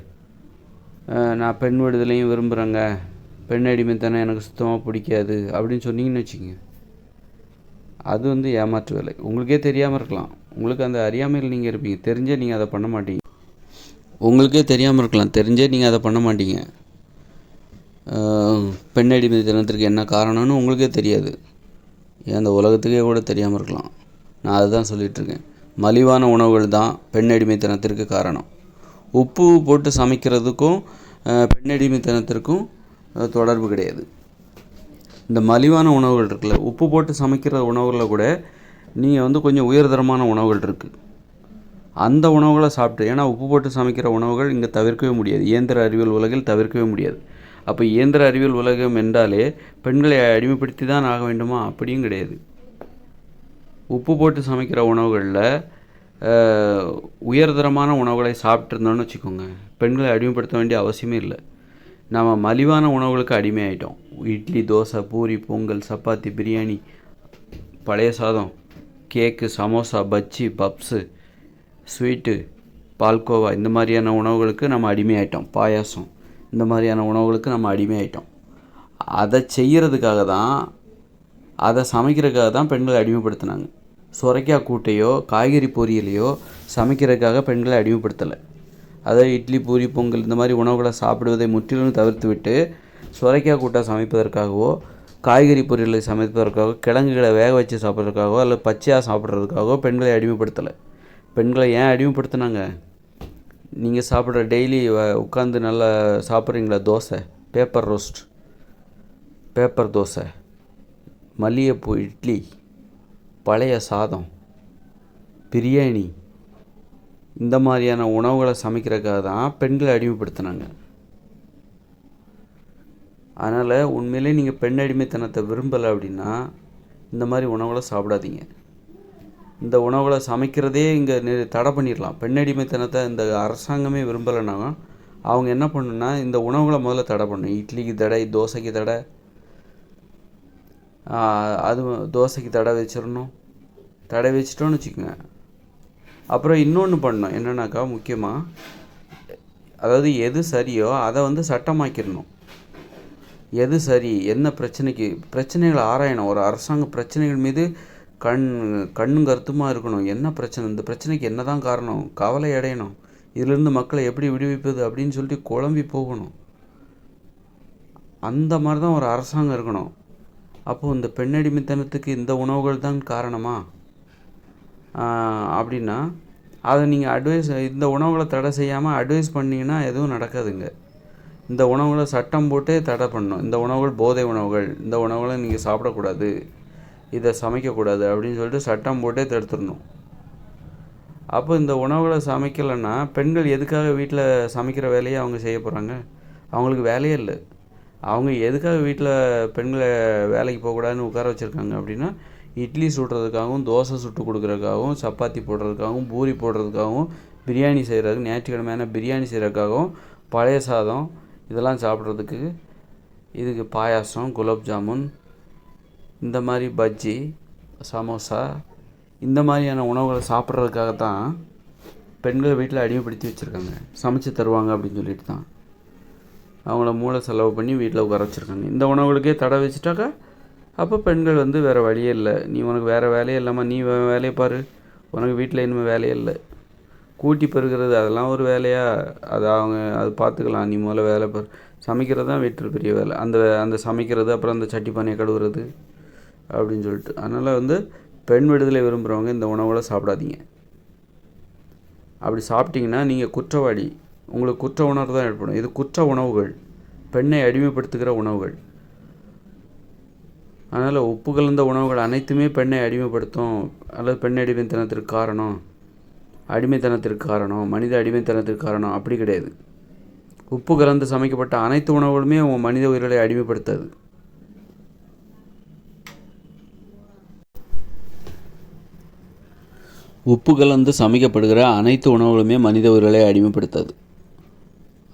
[SPEAKER 1] நான் பெண் விடுதலையும் விரும்புகிறேங்க, பெண் அடிமைத்தனம் எனக்கு சுத்தமாக பிடிக்காது அப்படின்னு சொன்னீங்கன்னு வச்சுக்கோங்க, அது வந்து ஏமாற்று வேலை. உங்களுக்கே தெரியாமல் இருக்கலாம், உங்களுக்கு அந்த அறியாமையில் நீங்கள் இருப்பீங்க, தெரிஞ்சே நீங்கள் அதை பண்ண மாட்டீங்க. உங்களுக்கே தெரியாமல் இருக்கலாம், தெரிஞ்சே நீங்கள் அதை பண்ண மாட்டீங்க. பெண் அடிமைத்தனத்திற்கு என்ன காரணம்னு உங்களுக்கே தெரியாது, அந்த உலகத்துக்கே கூட தெரியாமல் இருக்கலாம். நான் அதுதான் சொல்லிகிட்ருக்கேன். மலிவான உணவுகள் தான் பெண் அடிமைத்தனத்திற்கு காரணம். உப்பு போட்டு சமைக்கிறதுக்கும் பெண் அடிமைத்தனத்திற்கும் தொடர்பு கிடையாது. இந்த மலிவான உணவுகள் இருக்குல்ல, உப்பு போட்டு சமைக்கிற உணவுகளில் கூட நீங்கள் வந்து கொஞ்சம் உயர்தரமான உணவுகள் இருக்குது. அந்த உணவுகளை சாப்பிட்டு, ஏன்னா உப்பு போட்டு சமைக்கிற உணவுகள் இங்கே தவிர்க்கவே முடியாது, இயந்திர அறிவியல் உலகில் தவிர்க்கவே முடியாது. அப்போ இயந்திர அறிவியல் உலகம் என்றாலே பெண்களை அடிமைப்படுத்தி தான் ஆக வேண்டுமா? அப்படியும் கிடையாது. உப்பு போட்டு சமைக்கிற உணவுகளில் உயர்தரமான உணவுகளை சாப்பிட்ருந்தோன்னு வச்சுக்கோங்க, பெண்களை அடிமைப்படுத்த வேண்டிய அவசியமே இல்லை. நம்ம மலிவான உணவுகளுக்கு அடிமையாயிட்டோம். இட்லி, தோசை, பூரி, பொங்கல், சப்பாத்தி, பிரியாணி, பழைய சாதம், கேக்கு, சமோசா, பஜ்ஜி, பப்ஸு, ஸ்வீட்டு, பால்கோவா, இந்த மாதிரியான உணவுகளுக்கு நம்ம அடிமையாயிட்டோம். பாயாசம், இந்த மாதிரியான உணவுகளுக்கு நம்ம அடிமையாயிட்டோம். அதை செய்கிறதுக்காக தான், அதை சமைக்கிறதுக்காக தான் பெண்களை அடிமைப்படுத்தினாங்க. சுரைக்காய் கூட்டையோ காய்கறி பொரியலையோ சமைக்கிறதுக்காக பெண்களை அடிமைப்படுத்தலை. அதாவது இட்லி, பூரி, பொங்கல் இந்த மாதிரி உணவுகளை சாப்பிடுவதை முற்றிலும் தவிர்த்து விட்டு சுரைக்காய் கூட்டை சமைப்பதற்காகவோ, காய்கறி பொரியலை சமைப்பதற்காகவோ, கிழங்குகளை வேக வச்சு சாப்பிட்றதுக்காகவோ அல்லது பச்சையாக சாப்பிட்றதுக்காகவோ பெண்களை அடிமைப்படுத்தலை. பெண்களை ஏன் அடிமைப்படுத்தினாங்க? நீங்கள் சாப்பிட்ற டெய்லி உட்காந்து நல்லா சாப்பிட்றீங்களா dosa, paper roast, paper dosa, மல்லிகைப்பூ இட்லி, பழைய சாதம், பிரியாணி, இந்த மாதிரியான உணவுகளை சமைக்கிறதுக்காக தான் பெண்களை அடிமைப்படுத்தினாங்க. அதனால் உண்மையிலே நீங்கள் பெண் அடிமைத்தனத்தை விரும்பலை அப்படின்னா இந்த மாதிரி உணவுகளை சாப்பிடாதீங்க. இந்த உணவுகளை சமைக்கிறதே இங்கே தடை பண்ணிடலாம். பெண் அடிமைத்தனத்தை இந்த அரசாங்கமே விரும்பலைன்னா அவங்க என்ன பண்ணுன்னா இந்த உணவுகளை முதல்ல தடை பண்ணணும். இட்லிக்கு தடை, தோசைக்கு தடை, அது தோசைக்கு தடை வச்சிடணும். தடை வச்சிட்டோன்னு வச்சுக்கோங்க. அப்புறம் இன்னொன்று பண்ணணும் என்னன்னாக்கா, முக்கியமாக அதாவது எது சரியோ அதை வந்து சட்டமாக்கிடணும். எது சரி, என்ன பிரச்சனைகளை ஆராயணும். ஒரு அரசாங்க பிரச்சனைகள் மீது கண்ணும் கருத்துமாக இருக்கணும். என்ன பிரச்சனை, இந்த பிரச்சனைக்கு என்ன தான் காரணம், கவலை அடையணும், இதிலிருந்து மக்களை எப்படி விடுவிப்பது அப்படின்னு சொல்லிட்டு குழம்பி போகணும். அந்த மாதிரி தான் ஒரு அரசாங்கம் இருக்கணும். அப்போது இந்த பெண்ணடிமைத்தனத்துக்கு இந்த உணவுகள் தான் காரணமா அப்படின்னா அதை நீங்கள் இந்த உணவுகளை தடை செய்யாமல் அட்வைஸ் பண்ணிங்கன்னா எதுவும் நடக்காதுங்க. இந்த உணவுகளை சட்டம் போட்டே தடை பண்ணணும். இந்த உணவுகள் போதை உணவுகள், இந்த உணவுகளை நீங்கள் சாப்பிடக்கூடாது, இதை சமைக்கக்கூடாது அப்படின்னு சொல்லிட்டு சட்டம் போட்டே தடுத்துடணும். அப்போ இந்த உணவுகளை சமைக்கலைன்னா பெண்கள் எதுக்காக வீட்டில் சமைக்கிற வேலையை அவங்க செய்ய போகிறாங்க? அவங்களுக்கு வேலையே இல்லை. அவங்க எதுக்காக வீட்டில் பெண்களை வேலைக்கு போகக்கூடாதுன்னு உட்கார வச்சுருக்காங்க அப்படின்னா, இட்லி சுடுறதுக்காகவும், தோசை சுட்டு கொடுக்குறதுக்காகவும், சப்பாத்தி போடுறதுக்காகவும், பூரி போடுறதுக்காகவும், பிரியாணி செய்கிறதுக்கு, ஞாயிற்றுக்கிழமையான பிரியாணி செய்கிறதுக்காகவும், பழைய சாதம் இதெல்லாம் சாப்பிட்றதுக்கு, இதுக்கு பாயாசம், குலோப் ஜாமுன், இந்த மாதிரி பஜ்ஜி, சமோசா, இந்த மாதிரியான உணவுகளை சாப்பிட்றதுக்காக தான் பெண்களை வீட்டில் அடிமைப்படுத்தி வச்சுருக்காங்க. சமைச்சு தருவாங்க அப்படின்னு சொல்லிட்டு தான் அவங்கள மூளை செலவு பண்ணி வீட்டில் உட்கார வச்சுருக்காங்க. இந்த உணவுகளுக்கே தடை வச்சுட்டாக்கா அப்போ பெண்கள் வந்து வேறு வழியே இல்லை. நீ உனக்கு வேறு வேலையே இல்லாமல் நீ வேலையை பாரு, உனக்கு வீட்டில் இனிமேல் வேலையே இல்லை. கூட்டி பெருகிறது அதெல்லாம் ஒரு வேலையா? அது பார்த்துக்கலாம், நீ முதல்ல வேலை பாரு. சமைக்கிறது தான் வீட்டில் பெரிய வேலை. அந்த சமைக்கிறது, அப்புறம் அந்த சட்டி பானையை கழுவுறது அப்படின்னு சொல்லிட்டு. அதனால் வந்து பெண் விடுதலை விரும்புகிறவங்க இந்த உணவுகளை சாப்பிடாதீங்க. அப்படி சாப்பிட்டிங்கன்னா நீங்கள் குற்றவாளி, உங்களுக்கு குற்ற உணர்வு தான் ஏற்படும். இது குற்ற உணவுகள், பெண்ணை அடிமைப்படுத்துகிற உணவுகள். அதனால் உப்பு கலந்த உணவுகள் அனைத்துமே பெண்ணை அடிமைப்படுத்தும் அல்லது பெண் அடிமைத்தனத்திற்கு காரணம், மனித அடிமைத்தனத்திற்கு காரணம் அப்படி கிடையாது. உப்பு கலந்து சமைக்கப்பட்ட அனைத்து உணவுகளுமே மனித உயிர்களை அடிமைப்படுத்தாது. உப்பு கலந்து சமைக்கப்படுகிற அனைத்து உணவுகளுமே மனித உயிர்களை அடிமைப்படுத்தாது.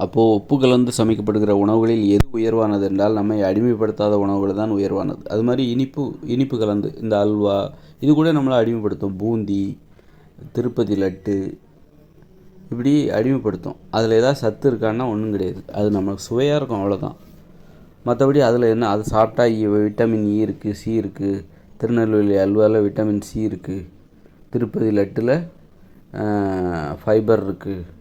[SPEAKER 1] அப்போது உப்பு கலந்து சமைக்கப்படுகிற உணவுகளில் எது உயர்வானது என்றால் நம்மை அடிமைப்படுத்தாத உணவுகள் தான் உயர்வானது. அது மாதிரி இனிப்பு கலந்து இந்த அல்வா இது கூட நம்மளை அடிமைப்படுத்தும். பூந்தி, திருப்பதி லட்டு இப்படி அடிமைப்படுத்தும். அதில் ஏதாவது சத்து இருக்கான்னா ஒன்றும் கிடையாது. அது நமக்கு சுவையாக இருக்கும், அவ்வளோதான். மற்றபடி அதில் என்ன, அது சாப்பிட்டா விட்டமின் இ இருக்குது, சி இருக்குது. திருநெல்வேலி அல்வாவில் விட்டமின் சி இருக்குது, திருப்பதி லட்டில் ஃபைபர் இருக்குது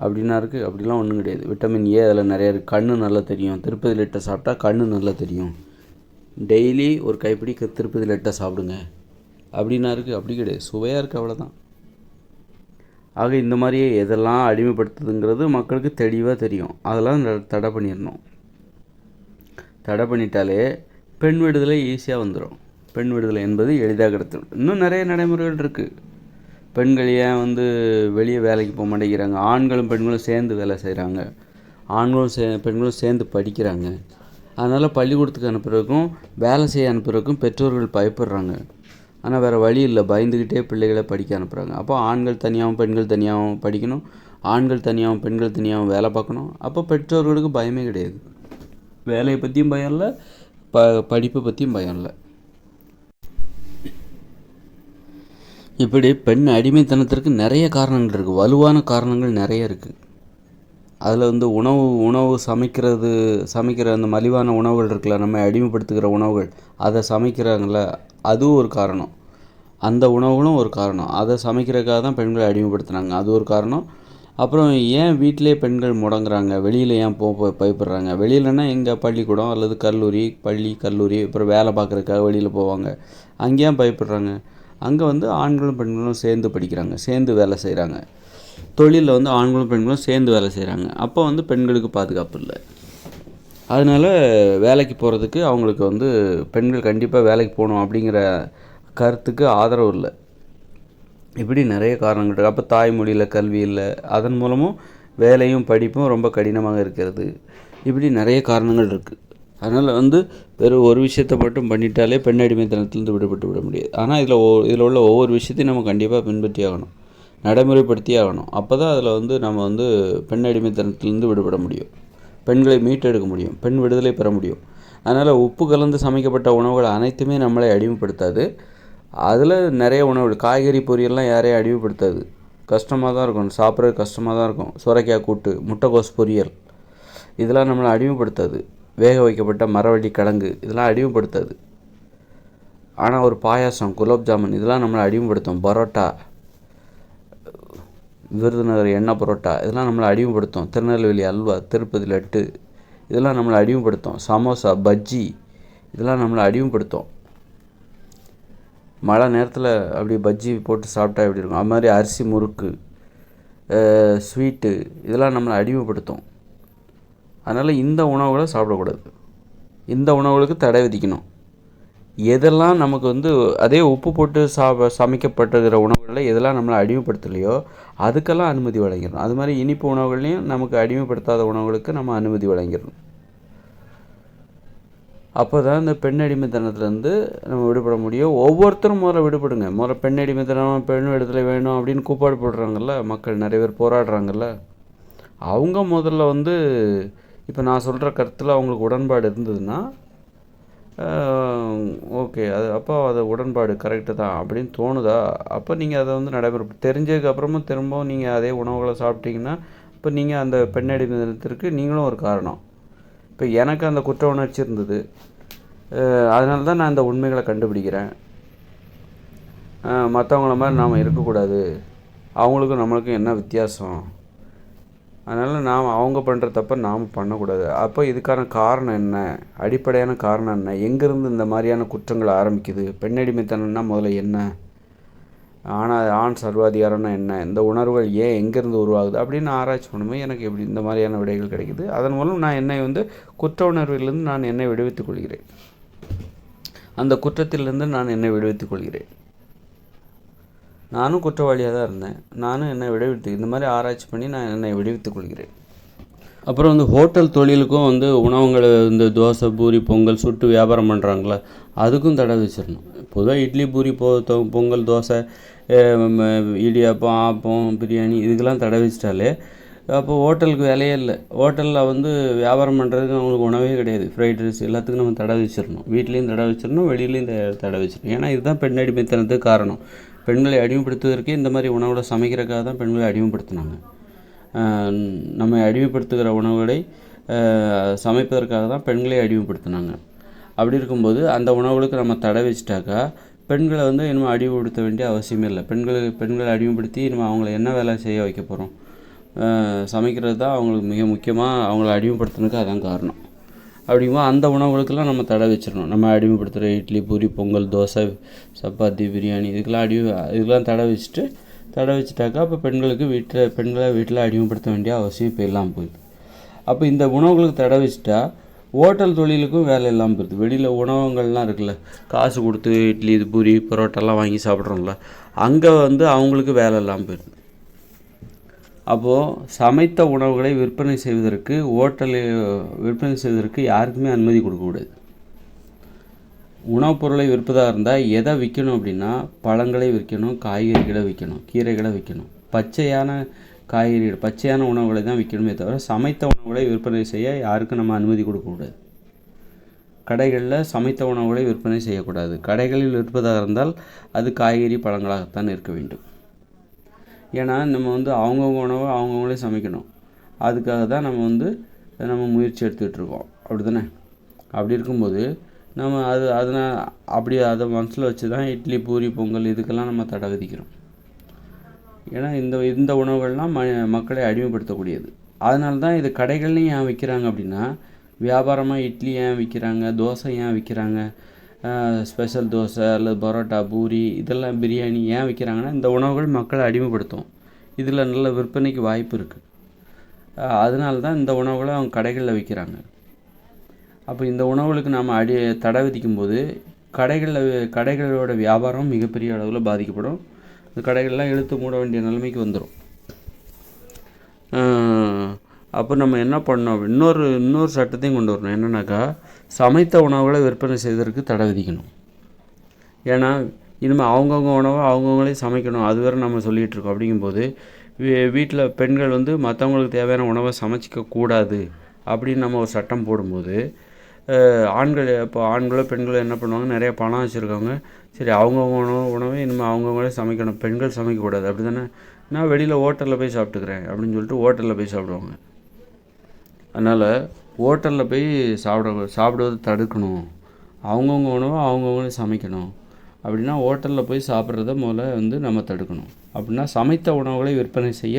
[SPEAKER 1] அப்படிலாம் ஒன்றும் கிடையாது. விட்டமின் ஏ அதில் நிறையா இருக்குது. கண்ணு நல்லா தெரியும். திருப்பதி லட்டை சாப்பிட்டா கண்ணு நல்லா தெரியும். டெய்லி ஒரு கைப்பிடி திருப்பதி லட்டை சாப்பிடுங்க அப்படின்னா இருக்குது. அப்படி கிடையாது, சுவையாக இருக்குது, அவ்வளோதான். ஆக இந்த மாதிரியே எதெல்லாம் அடிமைப்படுத்துதுங்கிறது மக்களுக்கு தெளிவாக தெரியும். அதெல்லாம் தடை பண்ணிடணும். தடை பண்ணிட்டாலே பெண் விடுதலை ஈஸியாக வந்துடும். பெண் விடுதலை என்பது எளிதாக கிடைத்தது. இன்னும் நிறைய நடைமுறைகள் இருக்குது. பெண்கள் ஏன் வெளியே வேலைக்கு போக மாட்டேங்கிறாங்க? ஆண்களும் பெண்களும் சேர்ந்து வேலை செய்கிறாங்க. பெண்களும் சேர்ந்து படிக்கிறாங்க. அதனால் பள்ளிக்கூடத்துக்கு அனுப்புறதுக்கும் வேலை செய்ய அனுப்புறதுக்கும் பெற்றோர்கள் பயப்படுறாங்க. ஆனால் வேறு வழி இல்லை, பயந்துக்கிட்டே பிள்ளைகளை படிக்க அனுப்புகிறாங்க. அப்போ ஆண்கள் தனியாகவும் பெண்கள் தனியாகவும் படிக்கணும், ஆண்கள் தனியாகவும் பெண்கள் தனியாகவும் வேலை பார்க்கணும். அப்போ பெற்றோர்களுக்கு பயமே கிடையாது. வேலையை பற்றியும் பயம் இல்லை, படிப்பை பற்றியும் பயம் இல்லை. இப்படி பெண் அடிமைத்தனத்திற்கு நிறைய காரணங்கள் இருக்குது. வலுவான காரணங்கள் நிறைய இருக்குது. அதில் உணவு சமைக்கிற அந்த மலிவான உணவுகள் இருக்குல்ல, நம்ம அடிமைப்படுத்துகிற உணவுகள், அதை சமைக்கிறாங்கள, அதுவும் ஒரு காரணம். அந்த உணவுகளும் ஒரு காரணம். அதை சமைக்கிறதுக்காக தான் பெண்களை அடிமைப்படுத்துனாங்க, அது ஒரு காரணம். அப்புறம் ஏன் வீட்டிலே பெண்கள் முடங்குறாங்க, வெளியில் ஏன் பயப்படுறாங்க? வெளியிலன்னா எங்கே? பள்ளிக்கூடம் அல்லது கல்லூரி, அப்புறம் வேலை பார்க்குறதுக்காக வெளியில் போவாங்க. அங்கேயும் பயப்படுறாங்க. அங்கே ஆண்களும் பெண்களும் சேர்ந்து படிக்கிறாங்க, சேர்ந்து வேலை செய்கிறாங்க. தொழிலில் ஆண்களும் பெண்களும் சேர்ந்து வேலை செய்கிறாங்க. அப்போ பெண்களுக்கு பாதுகாப்பு இல்லை. அதனால் வேலைக்கு போகிறதுக்கு அவங்களுக்கு பெண்கள் கண்டிப்பாக வேலைக்கு போகணும் அப்படிங்கிற கருத்துக்கு ஆதரவு இல்லை. இப்படி நிறைய காரணங்கள் இருக்குது. அப்போ தாய்மொழியில் கல்வி இல்லை, அதன் மூலமும் வேலையும் படிப்பும் ரொம்ப கடினமாக இருக்கிறது. இப்படி நிறைய காரணங்கள் இருக்குது. அதனால் வெறும் ஒரு விஷயத்தை மட்டும் பண்ணிட்டாலே பெண் அடிமைத்தனத்திலேருந்து விடுபட்டு விட முடியாது. ஆனால் இதில் உள்ள ஒவ்வொரு விஷயத்தையும் நம்ம கண்டிப்பாக பின்பற்றி ஆகணும், நடைமுறைப்படுத்தியே ஆகணும். அப்போ தான் அதில் நம்ம பெண் அடிமைத்தனத்திலேருந்து விடுபட முடியும், பெண்களை மீட்டெடுக்க முடியும், பெண் விடுதலை பெற முடியும். அதனால் உப்பு கலந்து சமைக்கப்பட்ட உணவுகள் அனைத்துமே நம்மளை அடிமைப்படுத்தாது. அதில் நிறைய உணவுகள், காய்கறி பொரியல்லாம் யாரையும் அடிமைப்படுத்தாது. கஷ்டமாக தான் இருக்கும், சாப்பிட்றது கஷ்டமாக தான் இருக்கும். சுரைக்காய் கூட்டு, முட்டைக்கோஸ் பொரியல், இதெல்லாம் நம்மளை அடிமைப்படுத்தாது. வேக வைக்கப்பட்ட மரவள்ளி கிழங்கு, இதெல்லாம் அடிமைப்படுத்தாது. ஆனால் ஒரு பாயாசம், குலோப் ஜாமுன், இதெல்லாம் நம்மளை அடிமைப்படுத்தும். பரோட்டா, விருதுநகர் எண்ணெய் பரோட்டா, இதெல்லாம் நம்மளை அடிமைப்படுத்தும். திருநெல்வேலி அல்வா, திருப்பதி லட்டு, இதெல்லாம் நம்மளை அடிமைப்படுத்தும். சமோசா, பஜ்ஜி, இதெல்லாம் நம்மளை அடிமைப்படுத்தும். மழை நேரத்தில் அப்படி பஜ்ஜி போட்டு சாப்பிட்டா எப்படி இருக்கும்? அது மாதிரி அரிசி முறுக்கு, ஸ்வீட்டு, இதெல்லாம் நம்மளை அடிமைப்படுத்தும். அதனால் இந்த உணவுகளை சாப்பிடக்கூடாது. இந்த உணவுகளுக்கு தடை விதிக்கணும். எதெல்லாம் நமக்கு அதே உப்பு போட்டு சமைக்கப்பட்டுகிற உணவுகளில் எதெல்லாம் நம்மளை அடிமைப்படுத்தலையோ அதுக்கெல்லாம் அனுமதி வழங்கிடணும். அது மாதிரி இனிப்பு உணவுகள்லையும் நமக்கு அடிமைப்படுத்தாத உணவுகளுக்கு நம்ம அனுமதி வழங்கிடணும். அப்போ தான் இந்த பெண் அடிமைத்தனத்துலேருந்து நம்ம விடுபட முடியும். ஒவ்வொருத்தரும் விடுபடுங்க. பெண் அடிமைத்தனம், பெண் விடுதலை வேணும் அப்படின்னு கூப்பாடு போடுறாங்கல்ல மக்கள், நிறைய பேர் போராடுறாங்கல்ல, அவங்க முதல்ல இப்போ நான் சொல்கிற கருத்தில் அவங்களுக்கு உடன்பாடு இருந்ததுன்னா ஓகே, அப்போ அது உடன்பாடு கரெக்டு தான் அப்படின்னு தோணுதா, அப்போ நீங்கள் அதை நடைமுறை தெரிஞ்சதுக்கப்புறமும் திரும்பவும் நீங்கள் அதே உணவுகளை சாப்பிட்டீங்கன்னா இப்போ நீங்கள் அந்த பெண் அடிமைத்தனத்திற்கு நீங்களும் ஒரு காரணம். இப்போ எனக்கு அந்த குற்ற உணர்ச்சி இருந்தது, அதனால தான் நான் இந்த உண்மைகளை கண்டுபிடிக்கிறேன். மற்றவங்கள மாதிரி நாம் இருக்கக்கூடாது, அவங்களுக்கும் நம்மளுக்கும் என்ன வித்தியாசம், அதனால் அவங்க பண்ணுற தப்பை நாம் பண்ணக்கூடாது. அப்போ இதுக்கான காரணம் என்ன, அடிப்படையான காரணம் என்ன, எங்கேருந்து இந்த மாதிரியான குற்றங்கள் ஆரம்பிக்குது, பெண் அடிமைத்தனம்னா முதல்ல என்ன, ஆண் சர்வாதிகாரம்னா என்ன, இந்த உணர்வுகள் ஏன் எங்கேருந்து உருவாகுது அப்படின்னு ஆராய்ச்சி பண்ணும்போது எனக்கு எப்படி இந்த மாதிரியான விடைகள் கிடைக்குது. அதன் மூலம் நான் என்னை குற்ற உணர்விலிருந்து நான் என்னை விடுவித்துக் கொள்கிறேன். அந்த குற்றத்திலிருந்து நான் என்னை விடுவித்துக் கொள்கிறேன். நானும் குற்றவாளியாக தான் இருந்தேன், நானும் என்னை இந்த மாதிரி ஆராய்ச்சி பண்ணி நான் என்னை விடுவித்துக் கொள்கிறேன். அப்புறம் ஹோட்டல் தொழிலுக்கும் உணவுங்களை தோசை, பூரி, பொங்கல் சுட்டு வியாபாரம் பண்ணுறாங்களே, அதுக்கும் தடை வச்சிடணும். பொதுவாக இட்லி, பூரி, பொங்கல், தோசை, இடியாப்பம், ஆப்பம், பிரியாணி, இதுக்கெல்லாம் தடை வச்சிட்டாலே அப்போ ஹோட்டலுக்கு வேலையே இல்லை. ஹோட்டலில் வியாபாரம் பண்ணுறதுக்கு அவங்களுக்கு உணவே கிடையாது. ஃப்ரைட் ரைஸ் எல்லாத்துக்கும் நம்ம தடை வச்சிடணும். வீட்லேயும் தடை வச்சிடணும், வெளியிலையும் தடை வச்சிடணும். ஏன்னா இதுதான் பெண் அடிமைத்தனத்துக்கு காரணம். பெண்களை அடிமைப்படுத்துவதற்கே இந்த மாதிரி உணவுகளை சமைக்கிறதுக்காக தான் பெண்களை அடிமைப்படுத்தினாங்க. நம்ம அடிமைப்படுத்துகிற உணவுகளை சமைப்பதற்காக தான் பெண்களை அடிமைப்படுத்தினாங்க. அப்படி இருக்கும்போது அந்த உணவுகளுக்கு நம்ம தடை வச்சிட்டாக்கா பெண்களை இனிமேல் அடிமைப்படுத்த வேண்டிய அவசியமே இல்லை. பெண்களை அடிமைப்படுத்தி இனிமேல் அவங்கள என்ன வேலை செய்ய வைக்க போகிறோம்? சமைக்கிறது தான் அவங்களுக்கு மிக முக்கியமாக, அவங்கள அடிமைப்படுத்துனதுக்கு அதான் காரணம். அப்படிங்கும்போது அந்த உணவுகளுக்கெல்லாம் நம்ம தடை வச்சிடணும். நம்ம அடிமைப்படுத்துகிற இட்லி, பூரி, பொங்கல், தோசை, சப்பாத்தி, பிரியாணி, இதுக்கெல்லாம் தடை வச்சுட்டாக்கா அப்போ பெண்களை வீட்டில் அடிமைப்படுத்த வேண்டிய அவசியம் இப்போ இல்லாமல் போயிடுது. அப்போ இந்த உணவுகளுக்கு தடை வச்சுட்டா ஹோட்டல் தொழிலுக்கும் வேலை இல்லாமல் போயிடுது. வெளியில் உணவகங்கள்லாம் இருக்குல்ல, காசு கொடுத்து இட்லி இது பூரி பரோட்டாலாம் வாங்கி சாப்பிட்றோம்ல, அங்கே வந்து அவங்களுக்கு வேலை இல்லாமல் போயிடுது. அப்போது சமைத்த உணவுகளை விற்பனை செய்வதற்கு விற்பனை செய்வதற்கு யாருக்குமே அனுமதி கொடுக்கக்கூடாது. உணவுப் பொருளை விற்பதாக இருந்தால் எதை விற்கணும் அப்படின்னா, பழங்களை விற்கணும், காய்கறிகளை விற்கணும், கீரைகளை விற்கணும். பச்சையான காய்கறிகள் பச்சையான உணவுகளை தான் விற்கணுமே தவிர சமைத்த உணவுகளை விற்பனை செய்ய யாருக்கும் நம்ம அனுமதி கொடுக்கக்கூடாது. கடைகளில் சமைத்த உணவுகளை விற்பனை செய்யக்கூடாது. கடைகளில் விற்பதாக இருந்தால் அது காய்கறி பழங்களாகத்தான் இருக்க வேண்டும். ஏன்னா நம்ம வந்து அவங்கவுங்க உணவை அவங்கவுங்களே சமைக்கணும். அதுக்காக தான் நம்ம முயற்சி எடுத்துகிட்ருக்கோம். அப்படி தானே? அப்படி இருக்கும்போது நம்ம அதை மனசில் வச்சு தான் இட்லி பூரி பொங்கல் இதுக்கெல்லாம் நம்ம தடை விதிக்கிறோம். ஏன்னா இந்த உணவுகள்லாம் மக்களை அடிமைப்படுத்தக்கூடியது. அதனால தான் இது கடைகள்லையும் ஏன் விற்கிறாங்க அப்படின்னா, வியாபாரமாக இட்லி ஏன் விற்கிறாங்க, தோசை ஏன் விற்கிறாங்க, ஸ்பெஷல் தோசை அல்லது பரோட்டா பூரி இதெல்லாம் பிரியாணி ஏன் விற்கிறாங்கன்னா, இந்த உணவுகள் மக்களை அடிமைப்படுத்தும். இதில் நல்ல விற்பனைக்கு வாய்ப்பு இருக்குது. அதனால தான் இந்த உணவுகளை அவங்க கடைகளில் விற்கிறாங்க. அப்போ இந்த உணவுகளுக்கு நாம் தடை விதிக்கும்போது கடைகளோட வியாபாரம் மிகப்பெரிய அளவில் பாதிக்கப்படும். இந்த கடைகள்லாம் இழுத்து மூட வேண்டிய நிலைமைக்கு வந்துடும். அப்போ நம்ம என்ன பண்ணோம், இன்னொரு சட்டத்தையும் கொண்டு வரணும். என்னென்னாக்கா, சமைத்த உணவுகளை விற்பனை செய்வதற்கு தடை விதிக்கணும். ஏன்னா இனிமேல் அவங்கவுங்க உணவை அவங்கவுங்களே சமைக்கணும், அது வேறு நம்ம சொல்லிகிட்டு இருக்கோம். அப்படிங்கும்போது வீட்டில் பெண்கள் வந்து மற்றவங்களுக்கு தேவையான உணவை சமைச்சிக்கக்கூடாது அப்படின்னு நம்ம ஒரு சட்டம் போடும்போது, ஆண்களோ பெண்களோ என்ன பண்ணுவாங்க, நிறைய பணம் வச்சுருக்கவங்க, சரி அவங்கவுங்க உணவை இனிமேல் அவங்கவுங்களே சமைக்கணும், பெண்கள் சமைக்கக்கூடாது அப்படி தானே, நான் வெளியில் ஹோட்டலில் போய் சாப்பிட்டுக்கிறேன் அப்படின்னு சொல்லிட்டு ஹோட்டலில் போய் சாப்பிடுவாங்க. அதனால் ஹோட்டலில் போய் சாப்பிடுவதை தடுக்கணும். அவங்கவுங்க உணவை அவங்கவுங்களே சமைக்கணும். அப்படின்னா ஹோட்டலில் போய் சாப்பிட்றத முதல்ல நம்ம தடுக்கணும். அப்படின்னா சமைத்த உணவுகளை விற்பனை செய்ய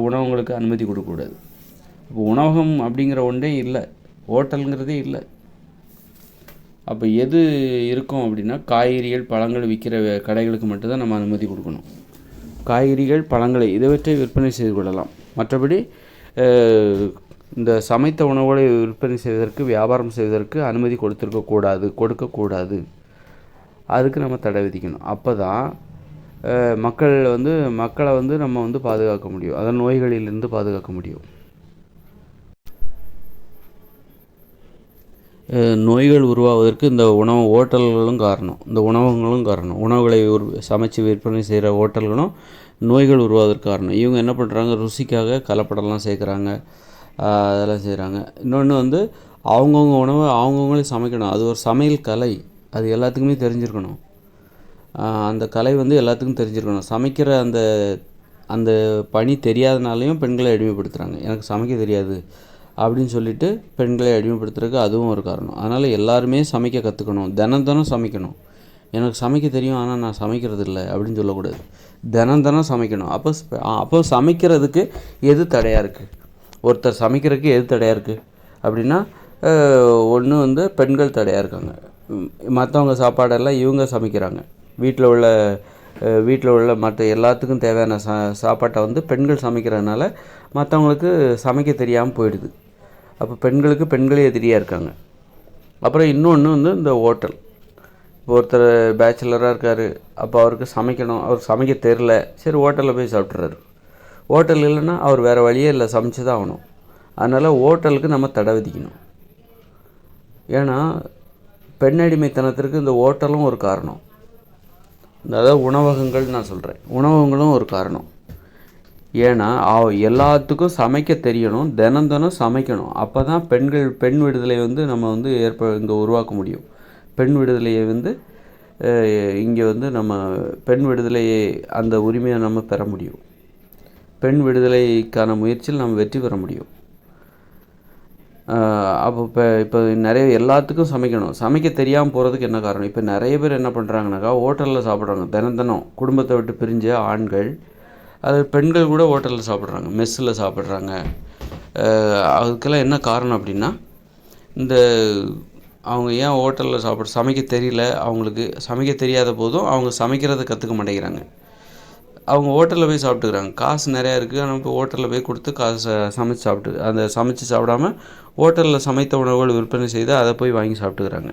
[SPEAKER 1] உணவகங்களுக்கு அனுமதி கொடுக்கக்கூடாது. இப்போ உணவகம் அப்படிங்கிற ஒன்றே இல்லை, ஹோட்டலுங்கிறதே இல்லை. அப்போ எது இருக்கும் அப்படின்னா, காய்கறிகள் பழங்கள் விற்கிற கடைகளுக்கு மட்டும்தான் நம்ம அனுமதி கொடுக்கணும். காய்கறிகள் பழங்களை இதைவற்றை விற்பனை செய்து கொள்ளலாம். மற்றபடி இந்த சமைத்த உணவுகளை விற்பனை செய்வதற்கு வியாபாரம் செய்வதற்கு அனுமதி கொடுக்கக்கூடாது. அதுக்கு நம்ம தடை விதிக்கணும். அப்போ தான் மக்களை நம்ம பாதுகாக்க முடியும், அதன் நோய்களிலிருந்து பாதுகாக்க முடியும். நோய்கள் உருவாவதற்கு இந்த ஹோட்டல்களும் காரணம், இந்த உணவகங்களும் காரணம். உணவுகளை சமைச்சு விற்பனை செய்கிற ஹோட்டல்களும் நோய்கள் உருவாவதற்கு காரணம். இவங்க என்ன பண்ணுறாங்க, ருசிக்காக கலப்படம்லாம் சேர்க்குறாங்க, அதெல்லாம் செய்கிறாங்க. இன்னொன்று அவங்கவுங்க உணவை அவங்கவுங்களே சமைக்கணும். அது ஒரு சமையல் கலை, அது எல்லாத்துக்குமே தெரிஞ்சிருக்கணும். அந்த கலை எல்லாத்துக்கும் தெரிஞ்சிருக்கணும். சமைக்கிற அந்த பணி தெரியாதனாலையும் பெண்களை அடிமைப்படுத்துகிறாங்க. எனக்கு சமைக்க தெரியாது அப்படின்னு சொல்லிட்டு பெண்களை அடிமைப்படுத்துறதுக்கு அதுவும் ஒரு காரணம். அதனால் எல்லாருமே சமைக்க கற்றுக்கணும், தினம் சமைக்கணும். எனக்கு சமைக்க தெரியும் ஆனால் நான் சமைக்கிறது இல்லை அப்படின்னு சொல்லக்கூடாது. தினம் சமைக்கணும். அப்போ சமைக்கிறதுக்கு எது தடையாக இருக்குது, ஒருத்தர் சமைக்கிறதுக்கு எது தடையாக இருக்குது அப்படின்னா, ஒன்று பெண்கள் தடையாக இருக்காங்க. மற்றவங்க சாப்பாடெல்லாம் இவங்க சமைக்கிறாங்க. வீட்டில் உள்ள மற்ற எல்லாத்துக்கும் தேவையான சாப்பாட்டை பெண்கள் சமைக்கிறதுனால மற்றவங்களுக்கு சமைக்க தெரியாமல் போயிடுது. அப்போ பெண்களே எதிரியாக இருக்காங்க. அப்புறம் இன்னொன்று இந்த ஹோட்டல். இப்போ ஒருத்தர் பேச்சுலராக இருக்கார், அப்போ அவருக்கு சமைக்கணும், அவர் சமைக்க தெரில, சரி ஹோட்டலில் போய் சாப்பிட்றாரு. ஹோட்டல் இல்லைன்னா அவர் வேறு வழியே இல்லை, சமைச்சு தான் ஆகணும். அதனால் ஹோட்டலுக்கு நம்ம தடை விதிக்கணும். ஏன்னா பெண்ணடிமைத்தனத்திற்கு இந்த ஹோட்டலும் ஒரு காரணம். அதாவது உணவகங்கள் நான் சொல்கிறேன், உணவகங்களும் ஒரு காரணம். ஏன்னா எல்லாத்துக்கும் சமைக்க தெரியணும், தினம் சமைக்கணும். அப்போ தான் பெண் விடுதலை நம்ம இங்கே உருவாக்க முடியும். பெண் விடுதலையை இங்கே நம்ம பெண் விடுதலையை அந்த உரிமையை நம்ம பெற முடியும். பெண் விடுதலைக்கான முயற்சியில் நம்ம வெற்றி பெற முடியும். அப்போ இப்போ நிறைய எல்லாத்துக்கும் சமைக்கணும். சமைக்க தெரியாமல் போகிறதுக்கு என்ன காரணம், இப்போ நிறைய பேர் என்ன பண்ணுறாங்கனாக்கா, ஹோட்டலில் சாப்பிட்றாங்க. தினம் குடும்பத்தை விட்டு பிரிஞ்ச ஆண்கள், அது பெண்கள் கூட ஹோட்டலில் சாப்பிட்றாங்க, மெஸ்ஸில் சாப்பிட்றாங்க. அதுக்கெல்லாம் என்ன காரணம் அப்படின்னா, அவங்க ஏன் ஹோட்டலில் சமைக்க தெரியல, அவங்களுக்கு சமைக்க தெரியாத போதும் அவங்க சமைக்கிறத கற்றுக்க மாட்டேங்கிறாங்க. அவங்க ஹோட்டலில் போய் சாப்பிட்டுக்கிறாங்க. காசு நிறையா இருக்குது, ஆனால் இப்போ ஹோட்டலில் போய் கொடுத்து காசு சமைச்சு சமைச்சு சாப்பிடாம ஹோட்டலில் சமைத்த உணவுகள் விற்பனை செய்து அதை போய் வாங்கி சாப்பிட்டுக்கிறாங்க.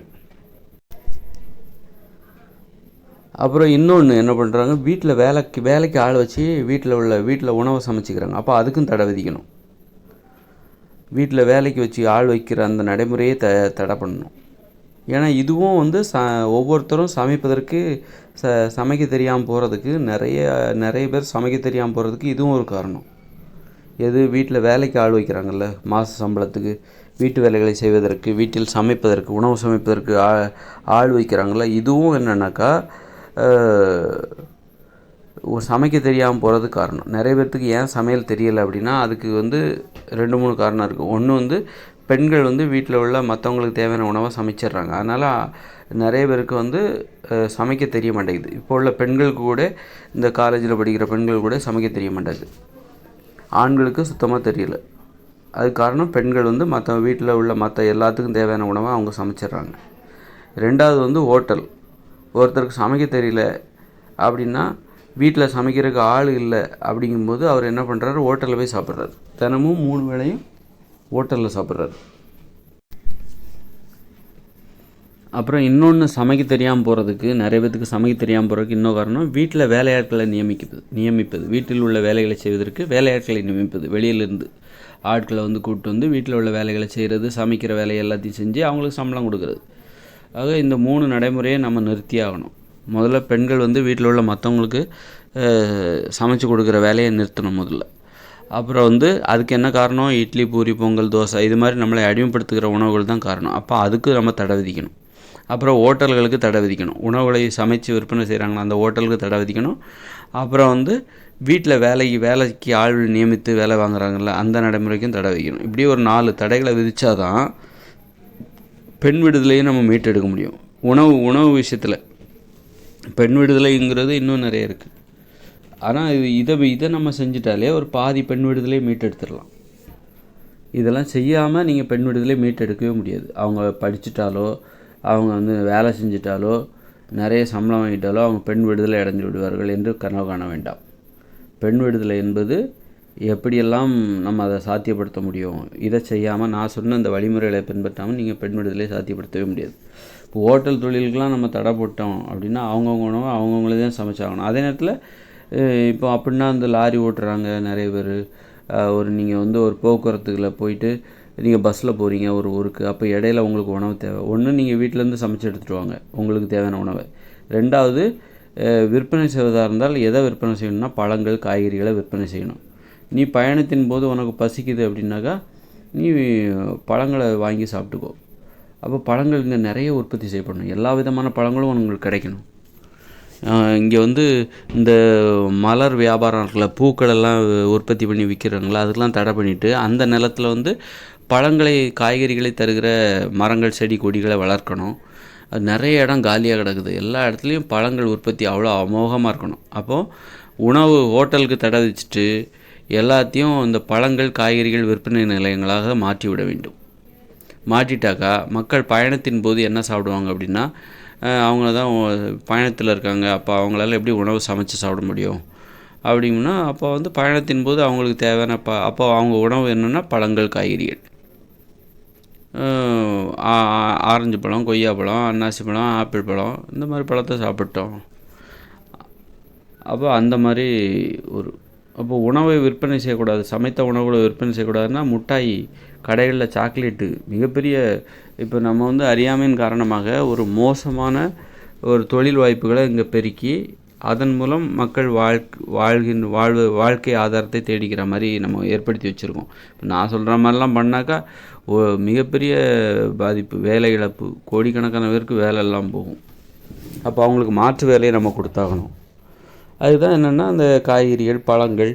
[SPEAKER 1] அப்புறம் இன்னொன்று என்ன பண்ணுறாங்க, வீட்டில் வேலைக்கு ஆள் வச்சு வீட்டில் உணவை சமைச்சிக்கிறாங்க. அப்போ அதுக்கும் தடை விதிக்கணும். வீட்டில் வேலைக்கு வச்சு ஆள் வைக்கிற அந்த நடைமுறையே தடை பண்ணணும். ஏன்னா இதுவும் வந்து ஒவ்வொருத்தரும் சமைப்பதற்கு சமைக்க தெரியாமல் போகிறதுக்கு நிறைய பேர் சமைக்க தெரியாமல் போகிறதுக்கு இதுவும் ஒரு காரணம். எது, வீட்டில் வேலைக்கு ஆள் வைக்கிறாங்கல்ல, மாத சம்பளத்துக்கு வீட்டு வேலைகளை செய்வதற்கு, வீட்டில் சமைப்பதற்கு, உணவு சமைப்பதற்கு ஆள் வைக்கிறாங்கள்ல, இதுவும் என்னென்னாக்கா சமைக்க தெரியாமல் போகிறது காரணம். நிறைய பேர்த்துக்கு ஏன் சமையல் தெரியலை அப்படின்னா அதுக்கு வந்து 2-3 காரணம் இருக்குது. ஒன்று வந்து பெண்கள் வந்து வீட்டில் உள்ள மற்றவங்களுக்கு தேவையான உணவை சமைச்சிட்றாங்க. அதனால் நிறைய பேருக்கு வந்து சமைக்க தெரிய மாட்டேங்குது. இப்போ உள்ள பெண்களுக்கு கூட, இந்த காலேஜில் படிக்கிற பெண்கள் கூட சமைக்க தெரிய மாட்டேங்குது. ஆண்களுக்கு சுத்தமாக தெரியல. அதுக்கு காரணம் பெண்கள் வந்து மற்ற வீட்டில் உள்ள மற்ற எல்லாத்துக்கும் தேவையான உணவை அவங்க சமைச்சிட்றாங்க. 2வது வந்து ஹோட்டல். ஒருத்தருக்கு சமைக்க தெரியல அப்படின்னா, வீட்டில் சமைக்கிறதுக்கு ஆள் இல்லை அப்படிங்கும்போது அவர் என்ன பண்ணுறாரு, ஹோட்டலில் போய் சாப்பிட்றாரு. தினமும் 3 வேளையும் ஹோட்டலில் சாப்பிட்றாரு. அப்புறம் இன்னொன்று சமைக்க தெரியாமல் போகிறதுக்கு, நிறைய பேத்துக்கு சமைக்க தெரியாமல் போகிறதுக்கு இன்னொரு காரணம், வீட்டில் வேலையாட்களை நியமிப்பது. வீட்டில் உள்ள வேலைகளை செய்வதற்கு வேலையாட்களை நியமிப்பது. வெளியிலேருந்து ஆட்களை வந்து கூப்பிட்டு வந்து வீட்டில் உள்ள வேலைகளை செய்கிறது, சமைக்கிற வேலையை எல்லாத்தையும் செஞ்சு அவங்களுக்கு சம்பளம் கொடுக்குறது. ஆக இந்த 3 நடைமுறையை நம்ம நிறுத்தி ஆகணும். முதல்ல பெண்கள் வந்து வீட்டில் உள்ள மற்றவங்களுக்கு சமைச்சு கொடுக்குற வேலையை நிறுத்தணும் முதல்ல. அப்புறம் வந்து அதுக்கு என்ன காரணம், இட்லி, பூரி, பொங்கல், தோசை இது மாதிரி நம்மளை அடிமைப்படுத்துகிற உணவுகள் தான் காரணம். அப்போ அதுக்கு நம்ம தடை விதிக்கணும். அப்புறம் ஹோட்டல்களுக்கு தடை விதிக்கணும். உணவுகளை சமைச்சு விற்பனை செய்கிறாங்களா அந்த ஹோட்டலுக்கு தடை விதிக்கணும். அப்புறம் வந்து வீட்டில் வேலைக்கு ஆள் நியமித்து வேலை வாங்குறாங்கள்ல அந்த நடைமுறைக்கும் தடை விதிக்கணும். இப்படி ஒரு 4 தடைகளை விதித்தா தான் பெண் விடுதலையும் நம்ம மீட்டெடுக்க முடியும். உணவு விஷயத்தில் பெண் விடுதலைங்கிறது இன்னும் நிறைய இருக்குது. ஆனால் இதை நம்ம செஞ்சிட்டாலே ஒரு பாதி பெண் விடுதலையை மீட்டெடுத்துடலாம். இதெல்லாம் செய்யாமல் நீங்கள் பெண் விடுதலை மீட்டெடுக்கவே முடியாது. அவங்க படிச்சுட்டாலோ, அவங்க வந்து வேலை செஞ்சிட்டாலோ, நிறைய சம்பளம் வாங்கிட்டாலோ அவங்க பெண் விடுதலை அடைஞ்சு விடுவார்கள் என்று கனவு காண வேண்டாம். பெண் விடுதலை என்பது எப்படியெல்லாம் நம்ம அதை சாத்தியப்படுத்த முடியும், இதை செய்யாமல் நான் சொன்ன இந்த வழிமுறைகளை பின்பற்றாமல் நீங்கள் பெண் விடுதலை சாத்தியப்படுத்தவே முடியாது. இப்போ ஹோட்டல் தொழிலுக்கெலாம் நம்ம தடை போட்டோம் அப்படின்னா அவங்கவுங்க உணவு அவங்கவுங்களே தான் சமைச்சாகணும். அதே நேரத்தில் இப்போ அப்படின்னா அந்த லாரி ஓட்டுறாங்க நிறைய பேர். நீங்கள் வந்து ஒரு போக்குவரத்துக்குள்ள போயிட்டு நீங்கள் பஸ்ஸில் போகிறீங்க ஒரு ஊருக்கு. அப்போ இடையில உங்களுக்கு உணவு தேவை. ஒன்று நீங்கள் வீட்டிலேருந்து சமைச்சு எடுத்துகிட்டு வாங்க உங்களுக்கு தேவையான உணவை. 2வது விற்பனை செய்வதாக இருந்தால் எதை விற்பனை செய்யணும்னா பழங்கள், காய்கறிகளை விற்பனை செய்யணும். நீ பயணத்தின் போது உனக்கு பசிக்குது அப்படின்னாக்கா நீ பழங்களை வாங்கி சாப்பிட்டுக்கோ. அப்போ பழங்கள் இங்கே நிறைய உற்பத்தி செய்யப்படணும். எல்லா விதமான பழங்களும் உங்களுக்கு கிடைக்கணும். இங்கே வந்து இந்த மலர் வியாபாரம் இருக்குல்ல, பூக்களெல்லாம் உற்பத்தி பண்ணி விற்கிறாங்களா, அதுக்கெலாம் தடை பண்ணிவிட்டு அந்த நிலத்தில் வந்து பழங்களை, காய்கறிகளை தருகிற மரங்கள், செடி, கொடிகளை வளர்க்கணும். அது நிறைய இடம் காலியாக கிடக்குது. எல்லா இடத்துலையும் பழங்கள் உற்பத்தி அவ்வளோ அமோகமாக இருக்கணும். அப்போது உணவு ஹோட்டலுக்கு தடை வச்சுட்டு எல்லாத்தையும் இந்த பழங்கள், காய்கறிகள் விற்பனை நிலையங்களாக மாற்றி விட வேண்டும். மாற்றிட்டாக்கா மக்கள் பயணத்தின் போது என்ன சாப்பிடுவாங்க அப்படின்னா, அவங்க தான் பயணத்தில் இருக்காங்க, அப்போ அவங்களால எப்படி உணவு சமைச்சு சாப்பிட முடியும் அப்படின்னா, அப்போ வந்து பயணத்தின் போது அவங்களுக்கு தேவையான அப்போ அவங்க உணவு என்னென்னா பழங்கள், காய்கறிகள். ஆரஞ்சு பழம், கொய்யா பழம், அன்னாசி பழம், ஆப்பிள் பழம், இந்த மாதிரி பழத்தை சாப்பிட்டோம். அப்போ அந்த மாதிரி அப்போ உணவை விற்பனை செய்யக்கூடாது, சமைத்த உணவுகளை விற்பனை செய்யக்கூடாதுன்னா முட்டாய் கடைகளில் சாக்லேட்டு மிகப்பெரிய இப்போ நம்ம வந்து அறியாமையின் காரணமாக ஒரு மோசமான ஒரு தொழில் வாய்ப்புகளை இங்கே பெருக்கி அதன் மூலம் மக்கள் வாழ்க்கை ஆதாரத்தை தேடிக்கிற மாதிரி நம்ம ஏற்படுத்தி வச்சுருக்கோம். இப்போ நான் சொல்கிற மாதிரிலாம் பண்ணாக்கா மிகப்பெரிய பாதிப்பு, வேலை இழப்பு, கோடிக்கணக்கான பேருக்கு வேலை எல்லாம் போகும். அப்போ அவங்களுக்கு மாற்று வேலையை நம்ம கொடுத்தாகணும். அதுதான் என்னென்னா அந்த காய்கறிகள், பழங்கள்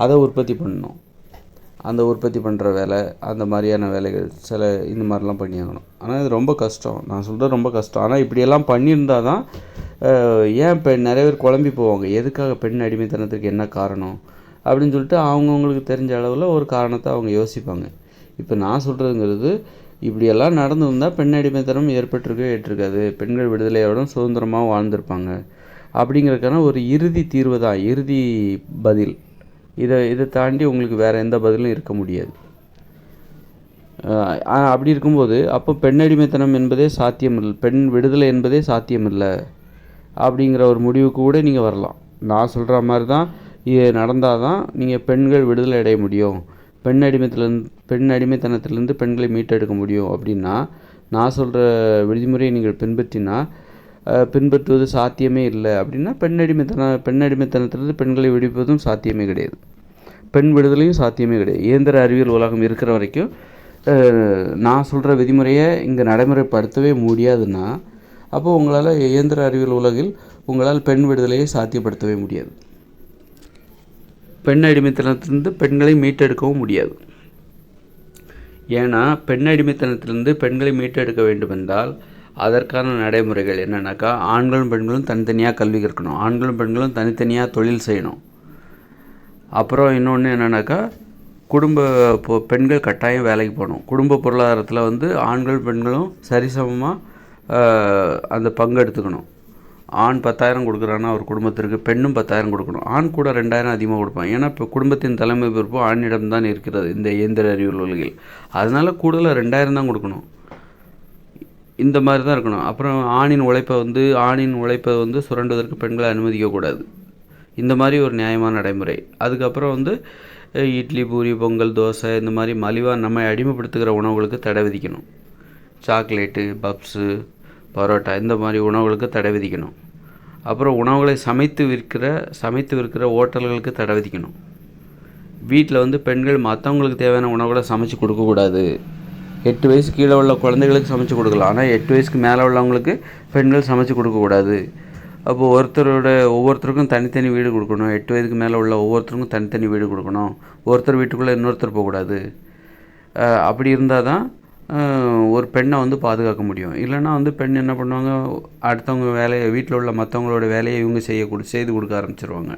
[SPEAKER 1] அதை உற்பத்தி பண்ணணும். அந்த உற்பத்தி பண்ணுற வேலை, அந்த மாதிரியான வேலைகள் இந்த மாதிரிலாம் பண்ணியாகணும். ஆனால் இது ரொம்ப கஷ்டம், நான் சொல்கிறது ரொம்ப கஷ்டம். ஆனால் இப்படியெல்லாம் பண்ணியிருந்தால் தான் ஏன் நிறைய பேர் குழம்பி போவாங்க, எதுக்காக பெண் அடிமைத்தனத்துக்கு என்ன காரணம் அப்படின்னு சொல்லிட்டு அவங்கவுங்களுக்கு தெரிஞ்ச அளவில் ஒரு காரணத்தை அவங்க யோசிப்பாங்க. இப்போ நான் சொல்கிறதுங்கிறது இப்படியெல்லாம் நடந்திருந்தால் பெண் அடிமைத்தனம் ஏற்பட்டிருக்காது, பெண்கள் விடுதலையோட சுதந்திரமாக வாழ்ந்திருப்பாங்க அப்படிங்கிறதுக்கான ஒரு இறுதி தீர்வு தான், இறுதி பதில். இதை தாண்டி உங்களுக்கு வேறு எந்த பதிலும் இருக்க முடியாது. அப்படி இருக்கும்போது அப்போ பெண் அடிமைத்தனம் என்பதே சாத்தியமில்லை, பெண் விடுதலை என்பதே சாத்தியமில்லை அப்படிங்கிற ஒரு முடிவுக்கு கூட நீங்கள் வரலாம். நான் சொல்கிற மாதிரி தான் இது நடந்தால் தான் நீங்கள் பெண்கள் விடுதலை அடைய முடியும், பெண் அடிமைத்தனத்திலேருந்து பெண்களை மீட்டெடுக்க முடியும் அப்படின்னா, நான் சொல்கிற விதிமுறையை நீங்கள் பின்பற்றுவது சாத்தியமே இல்லை அப்படின்னா பெண் அடிமைத்தனத்திலிருந்து பெண்களை விடுவிப்பதும் சாத்தியமே கிடையாது, பெண் விடுதலையும் சாத்தியமே கிடையாது. இயந்திர அறிவியல் உலகம் இருக்கிற வரைக்கும் நான் சொல்கிற விதிமுறையை இங்கே நடைமுறைப்படுத்தவே முடியாதுன்னா, அப்போது உங்களால் இயந்திர அறிவியல் உலகில் உங்களால் பெண் விடுதலையை சாத்தியப்படுத்தவே முடியாது, பெண் அடிமைத்தனத்திலிருந்து பெண்களை மீட்டெடுக்கவும் முடியாது. ஏன்னா பெண் அடிமைத்தனத்திலிருந்து பெண்களை மீட்டெடுக்க வேண்டுமென்றால் அதற்கான நடைமுறைகள் என்னென்னாக்கா, ஆண்களும் பெண்களும் தனித்தனியாக கல்வி கற்கணும், ஆண்களும் பெண்களும் தனித்தனியாக தொழில் செய்யணும். அப்புறம் இன்னொன்று என்னென்னாக்கா, பெண்கள் கட்டாயம் வேலைக்கு போகணும். குடும்ப பொருளாதாரத்தில் ஆண்கள் பெண்களும் சரிசமமாக அந்த பங்கு எடுத்துக்கணும். ஆண் 10,000 கொடுக்குறான்னா ஒரு குடும்பத்திற்கு பெண்ணும் 10,000 கொடுக்கணும். ஆண் கூட 2,000 அதிகமாக கொடுப்பான். ஏன்னா இப்போ குடும்பத்தின் தலைமை பொறுப்பு ஆணிடம்தான் இருக்கிறது இந்த இயந்திர அறிவியல் உலகில். அதனால் கூடுதலாக 2,000 தான் கொடுக்கணும். இந்த மாதிரி தான் இருக்கணும். அப்புறம் ஆணின் உழைப்பை சுரண்டுவதற்கு பெண்களை அனுமதிக்கக்கூடாது. இந்த மாதிரி ஒரு நியாயமான நடைமுறை. அதுக்கப்புறம் இட்லி, பூரி, பொங்கல், தோசை இந்த மாதிரி மலிவாக நம்மை அடிமைப்படுத்துகிற உணவுகளுக்கு தடை விதிக்கணும். சாக்லேட்டு, பப்ஸு, பரோட்டா இந்த மாதிரி உணவுகளுக்கு தடை விதிக்கணும். அப்புறம் உணவுகளை சமைத்து விற்கிற ஹோட்டல்களுக்கு தடை விதிக்கணும். வீட்டில் பெண்கள் மற்றவங்களுக்கு தேவையான உணவுகளை சமைச்சு கொடுக்கக்கூடாது. 8 வயசு கீழே உள்ள குழந்தைகளுக்கு சமைச்சு கொடுக்கலாம், ஆனால் 8 வயசுக்கு மேலே உள்ளவங்களுக்கு பெண்கள் சமைச்சு கொடுக்கக்கூடாது. அப்போது ஒவ்வொருத்தருக்கும் தனித்தனி வீடு கொடுக்கணும். 8 வயதுக்கு மேலே உள்ள ஒவ்வொருத்தருக்கும் தனித்தனி வீடு கொடுக்கணும். ஒருத்தர் வீட்டுக்குள்ளே இன்னொருத்தர் போகக்கூடாது. அப்படி இருந்தால் தான் ஒரு பெண்ணை பாதுகாக்க முடியும். இல்லைன்னா பெண் என்ன பண்ணுவாங்க, அடுத்தவங்க வீட்டில் உள்ள மற்றவங்களோட வேலையை இவங்க செய்து கொடுக்க ஆரம்பிச்சிருவாங்க.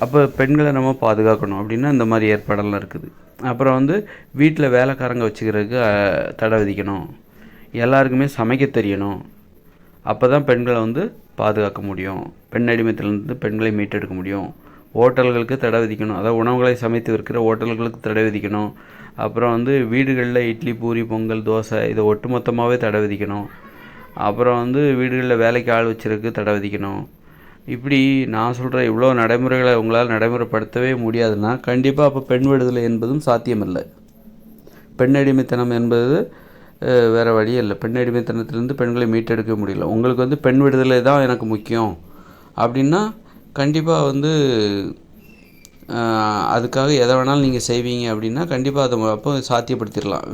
[SPEAKER 1] அப்போ பெண்களை நம்ம பாதுகாக்கணும் அப்படின்னா இந்த மாதிரி ஏற்பாடெல்லாம் இருக்குது. அப்புறம் வீட்டில் வேலைக்காரங்க வச்சுக்கிறதுக்கு தடை விதிக்கணும். எல்லாருக்குமே சமைக்க தெரியணும். அப்போ தான் பெண்களை பாதுகாக்க முடியும், பெண் அடிமைத்திலிருந்து பெண்களை மீட்டெடுக்க முடியும். ஹோட்டல்களுக்கு தடை விதிக்கணும், அதாவது உணவுகளை சமைத்து விற்கிற ஹோட்டல்களுக்கு தடை விதிக்கணும். அப்புறம் வீடுகளில் இட்லி, பூரி, பொங்கல், தோசை இதை ஒட்டுமொத்தமாகவே தடை விதிக்கணும். அப்புறம் வீடுகளில் வேலைக்கு ஆள் வச்சுருக்கு தடை விதிக்கணும். இப்படி நான் சொல்கிற இவ்வளோ நடைமுறைகளை உங்களால் நடைமுறைப்படுத்தவே முடியாதுன்னா கண்டிப்பாக அப்போ பெண் விடுதலை என்பதும் சாத்தியமில்லை. பெண் அடிமைத்தனம் என்பது வேறு வழியே இல்லை. பெண் அடிமைத்தனத்திலேருந்து பெண்களை மீட்டெடுக்க முடியல. உங்களுக்கு பெண் விடுதலை தான் எனக்கு முக்கியம் அப்படின்னா கண்டிப்பாக அதுக்காக எதை வேணாலும் நீங்கள் செய்வீங்க அப்படின்னா கண்டிப்பாக அதை அப்போ சாத்தியப்படுத்திடலாம்.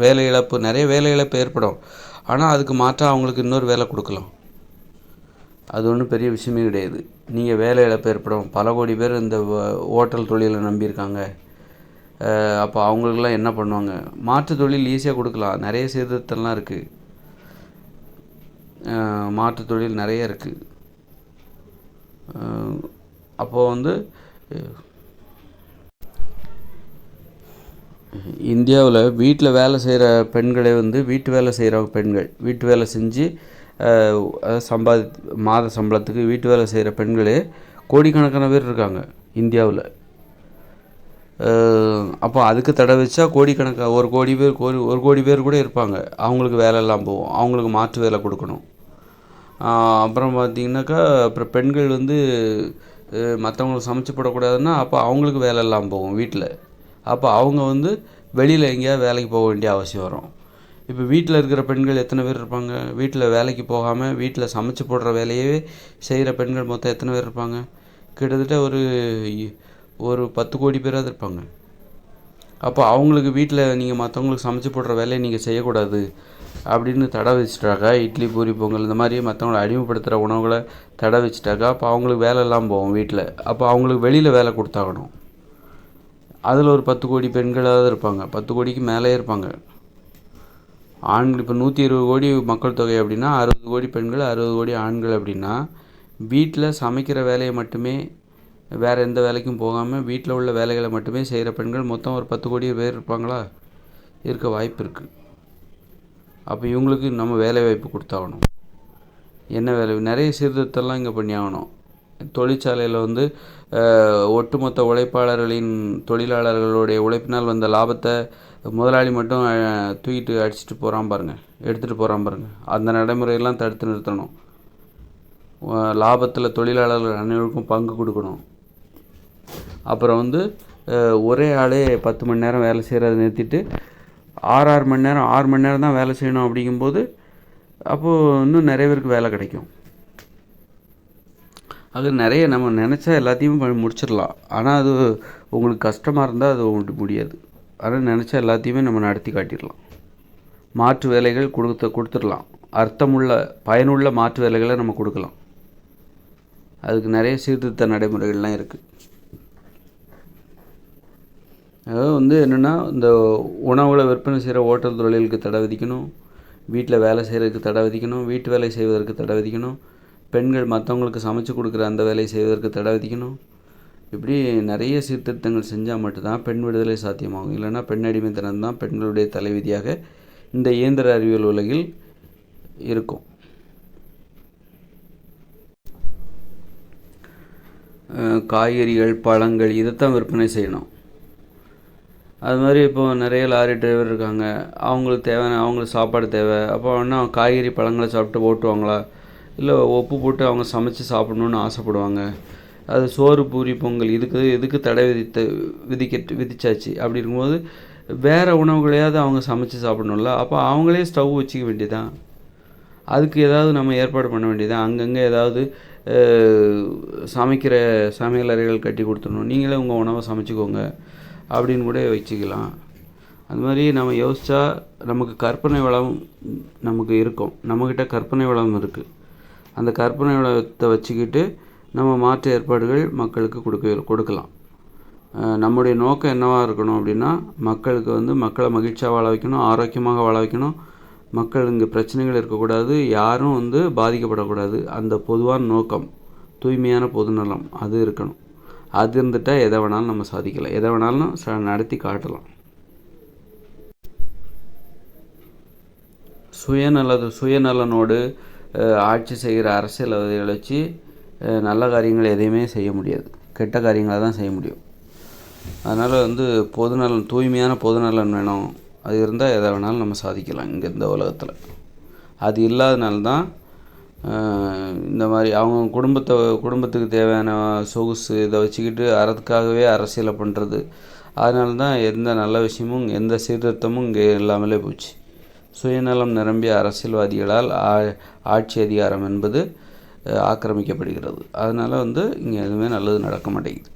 [SPEAKER 1] நிறைய வேலை இழப்பு ஏற்படும், ஆனால் அதுக்கு மாற்றாக அவங்களுக்கு இன்னொரு வேலை கொடுக்கலாம். அது ஒன்றும் பெரிய விஷயமே கிடையாது. நீங்கள் வேலை இழப்பு ஏற்படும், பல கோடி பேர் இந்த ஹோட்டல் தொழிலை நம்பியிருக்காங்க. அப்போ அவங்களுக்கெல்லாம் என்ன பண்ணுவாங்க, மாற்று தொழில் ஈஸியாக கொடுக்கலாம். நிறைய சீர்திருத்தம்லாம் இருக்குது, மாற்று தொழில் நிறைய இருக்குது. அப்போது இந்தியாவில் வீட்டில் வேலை செய்கிற பெண்களே வீட்டு வேலை செய்கிற பெண்கள், வீட்டு வேலை செஞ்சு மாத சம்பளத்துக்கு வீட்டு வேலை செய்கிற பெண்களே கோடிக்கணக்கான பேர் இருக்காங்க இந்தியாவில். அப்போ அதுக்கு தடை வச்சா ஒரு கோடி பேர் கூட இருப்பாங்க. அவங்களுக்கு வேலை எல்லாம் போகும், அவங்களுக்கு மாற்று வேலை கொடுக்கணும். அப்புறம் பார்த்திங்கனாக்கா அப்புறம் பெண்கள் மற்றவங்களுக்கு சமைச்சு போடக்கூடாதுன்னா அப்போ அவங்களுக்கு வேலை எல்லாம் போகும் வீட்டில். அப்போ அவங்க வெளியில் எங்கேயாவது வேலைக்கு போக வேண்டிய அவசியம் வரும். இப்போ வீட்டில் இருக்கிற பெண்கள் எத்தனை பேர் இருப்பாங்க? வீட்டில் வேலைக்கு போகாமல் வீட்டில் சமைச்சு போடுற வேலையே செய்கிற பெண்கள் மொத்தம் எத்தனை பேர் இருப்பாங்க? கிட்டத்தட்ட ஒரு 10 கோடி பேராவது இருப்பாங்க. அப்போ அவங்களுக்கு வீட்டில் நீங்கள் மற்றவங்களுக்கு சமைச்சு போடுற வேலையை நீங்கள் செய்யக்கூடாது அப்படின்னு தடை வச்சுட்டாக்கா, இட்லி, பூரி, பொங்கல் இந்த மாதிரி மற்றவங்களை அடிமைப்படுத்துகிற உணவுகளை தடை வச்சுட்டாக்கா அப்போ அவங்களுக்கு வேலை எல்லாம் போகும் வீட்டில். அப்போ அவங்களுக்கு வெளியில் வேலை கொடுத்தாகணும். அதில் ஒரு 10 கோடி பெண்களாவது இருப்பாங்க, 10 கோடிக்கு மேலே இருப்பாங்க. ஆண்கள் இப்போ 120 கோடி மக்கள் தொகை அப்படின்னா 60 கோடி பெண்கள், 60 கோடி ஆண்கள். அப்படின்னா வீட்டில் சமைக்கிற வேலையை மட்டுமே, வேறு எந்த வேலைக்கும் போகாமல் வீட்டில் உள்ள வேலைகளை மட்டுமே செய்கிற பெண்கள் மொத்தம் ஒரு 10 கோடி பேர் இருப்பாங்களா? இருக்க வாய்ப்பு இருக்குது. அப்போ இவங்களுக்கு நம்ம வேலை வாய்ப்பு கொடுத்தாகணும். என்ன வேலை நிறைய சீர்திருத்தம்லாம் இங்கே பண்ணி ஆகணும். தொழிற்சாலையில் வந்து ஒட்டுமொத்த உழைப்பாளர்களின் தொழிலாளர்களுடைய உழைப்பினால் வந்த லாபத்தை முதலாளி மட்டும் தூக்கிட்டு அடிச்சுட்டு போகிறான் பாருங்கள், எடுத்துகிட்டு போகிறான் பாருங்கள். அந்த நடைமுறையெல்லாம் தடுத்து நிறுத்தணும். லாபத்தில் தொழிலாளர்கள் அனைவருக்கும் பங்கு கொடுக்கணும். அப்புறம் வந்து ஒரே ஆளே 10 மணி நேரம் வேலை செய்கிறத நிறுத்திட்டு 6 மணி நேரம் 6 மணி நேரம் தான் வேலை செய்யணும். அப்படிங்கும்போது அப்போது இன்னும் நிறைய பேருக்கு வேலை கிடைக்கும். அது நிறைய நம்ம நினச்சா எல்லாத்தையும் முடிச்சிடலாம். ஆனால் அது உங்களுக்கு கஷ்டமாக இருந்தால் அது உங்களுக்கு முடியாது. ஆனால் நினச்சா எல்லாத்தையுமே நம்ம நடத்தி காட்டிடலாம். மாற்று வேலைகள் கொடுத்துடலாம். அர்த்தமுள்ள பயனுள்ள மாற்று வேலைகளை நம்ம கொடுக்கலாம். அதுக்கு நிறைய சீர்திருத்த நடைமுறைகள்லாம் இருக்குது. அதாவது வந்து என்னென்னா, இந்த உணவில் விற்பனை செய்கிற ஹோட்டல் தொழிலுக்கு தடை விதிக்கணும், வீட்டில் வேலை செய்கிறதுக்கு தடை விதிக்கணும், வீட்டு வேலை செய்வதற்கு தடை விதிக்கணும், பெண்கள் மற்றவங்களுக்கு சமைச்சு கொடுக்குற அந்த வேலையை செய்வதற்கு தடை விதிக்கணும். இப்படி நிறைய சீர்திருத்தங்கள் செஞ்சால் மட்டும்தான் பெண் விடுதலை சாத்தியமாகும். இல்லைன்னா பெண் அடிமைத்தனம் தான் பெண்களுடைய தலைவிதியாக இந்த இயந்திர அறிவியல் உலகில் இருக்கும். காய்கறிகள், பழங்கள் இதைத்தான் விற்பனை செய்யணும். அது மாதிரி இப்போது நிறைய லாரி டிரைவர் இருக்காங்க. அவங்களுக்கு அவங்களுக்கு சாப்பாடு தேவை. அப்போ வேணா காய்கறி பழங்களை சாப்பிட்டு ஓட்டுவாங்களா? இல்லை உப்பு போட்டு அவங்க சமைச்சு சாப்பிட்ணுன்னு ஆசைப்படுவாங்க. அது சோறு, பூரி, பொங்கல் எதுக்கு தடை விதிச்சாச்சு. அப்படி இருக்கும்போது வேறு உணவுகளையாவது அவங்க சமைச்சு சாப்பிட்ணும்ல. அப்போ அவங்களே ஸ்டவ் வச்சுக்க வேண்டியதான். அதுக்கு ஏதாவது நம்ம ஏற்பாடு பண்ண வேண்டியதான். அங்கங்கே ஏதாவது சமைக்கிற சமையல் அறைகள் கட்டி கொடுத்துடணும். நீங்களே உங்கள் உணவை சமைச்சிக்கோங்க அப்படின்னு கூட வச்சுக்கலாம். அது மாதிரி நம்ம யோசித்தா நமக்கு கற்பனை வளம் நமக்கு இருக்கும். நம்மக்கிட்ட கற்பனை வளம் இருக்குது. அந்த கற்பனை வளத்தை வச்சுக்கிட்டு நம்ம மாற்று ஏற்பாடுகள் மக்களுக்கு கொடுக்கலாம். நம்முடைய நோக்கம் என்னவாக இருக்கணும் அப்படின்னா, மக்களுக்கு வந்து மக்களை மகிழ்ச்சியாக வாழ வைக்கணும், ஆரோக்கியமாக வாழ வைக்கணும். மக்கள் இங்கே பிரச்சனைகள் இருக்கக்கூடாது, யாரும் வந்து பாதிக்கப்படக்கூடாது. அந்த பொதுவான நோக்கம், தூய்மையான பொதுநலம் அது இருக்கணும். அது இருந்துட்டால் எதை வேணாலும் நம்ம சாதிக்கலாம், எதை வேணாலும் நடத்தி காட்டலாம். சுயநலனோடு ஆட்சி செய்கிற அரசியல்வாதிகளை வச்சு நல்ல காரியங்கள் எதையுமே செய்ய முடியாது. கெட்ட காரியங்களை தான் செய்ய முடியும். அதனால் வந்து பொதுநலன், தூய்மையான பொதுநலன் வேணும். அது இருந்தால் எதை வேணாலும் நம்ம சாதிக்கலாம் இங்கே இந்த உலகத்தில். அது இல்லாதனால்தான் இந்த மாதிரி அவங்க குடும்பத்துக்கு தேவையான சொகுசு இதை வச்சுக்கிட்டு அதுக்காகவே அரசியலை பண்ணுறது. அதனால தான் எந்த நல்ல விஷயமும் எந்த சீர்திருத்தமும் இங்கே இல்லாமலே போச்சு. சுயநலம் நிரம்பிய அரசியல்வாதிகளால் ஆட்சி அதிகாரம் என்பது ஆக்கிரமிக்கப்படுகிறது. அதனால் வந்து இங்கே எதுவுமே நல்லது நடக்க மாட்டேங்குது.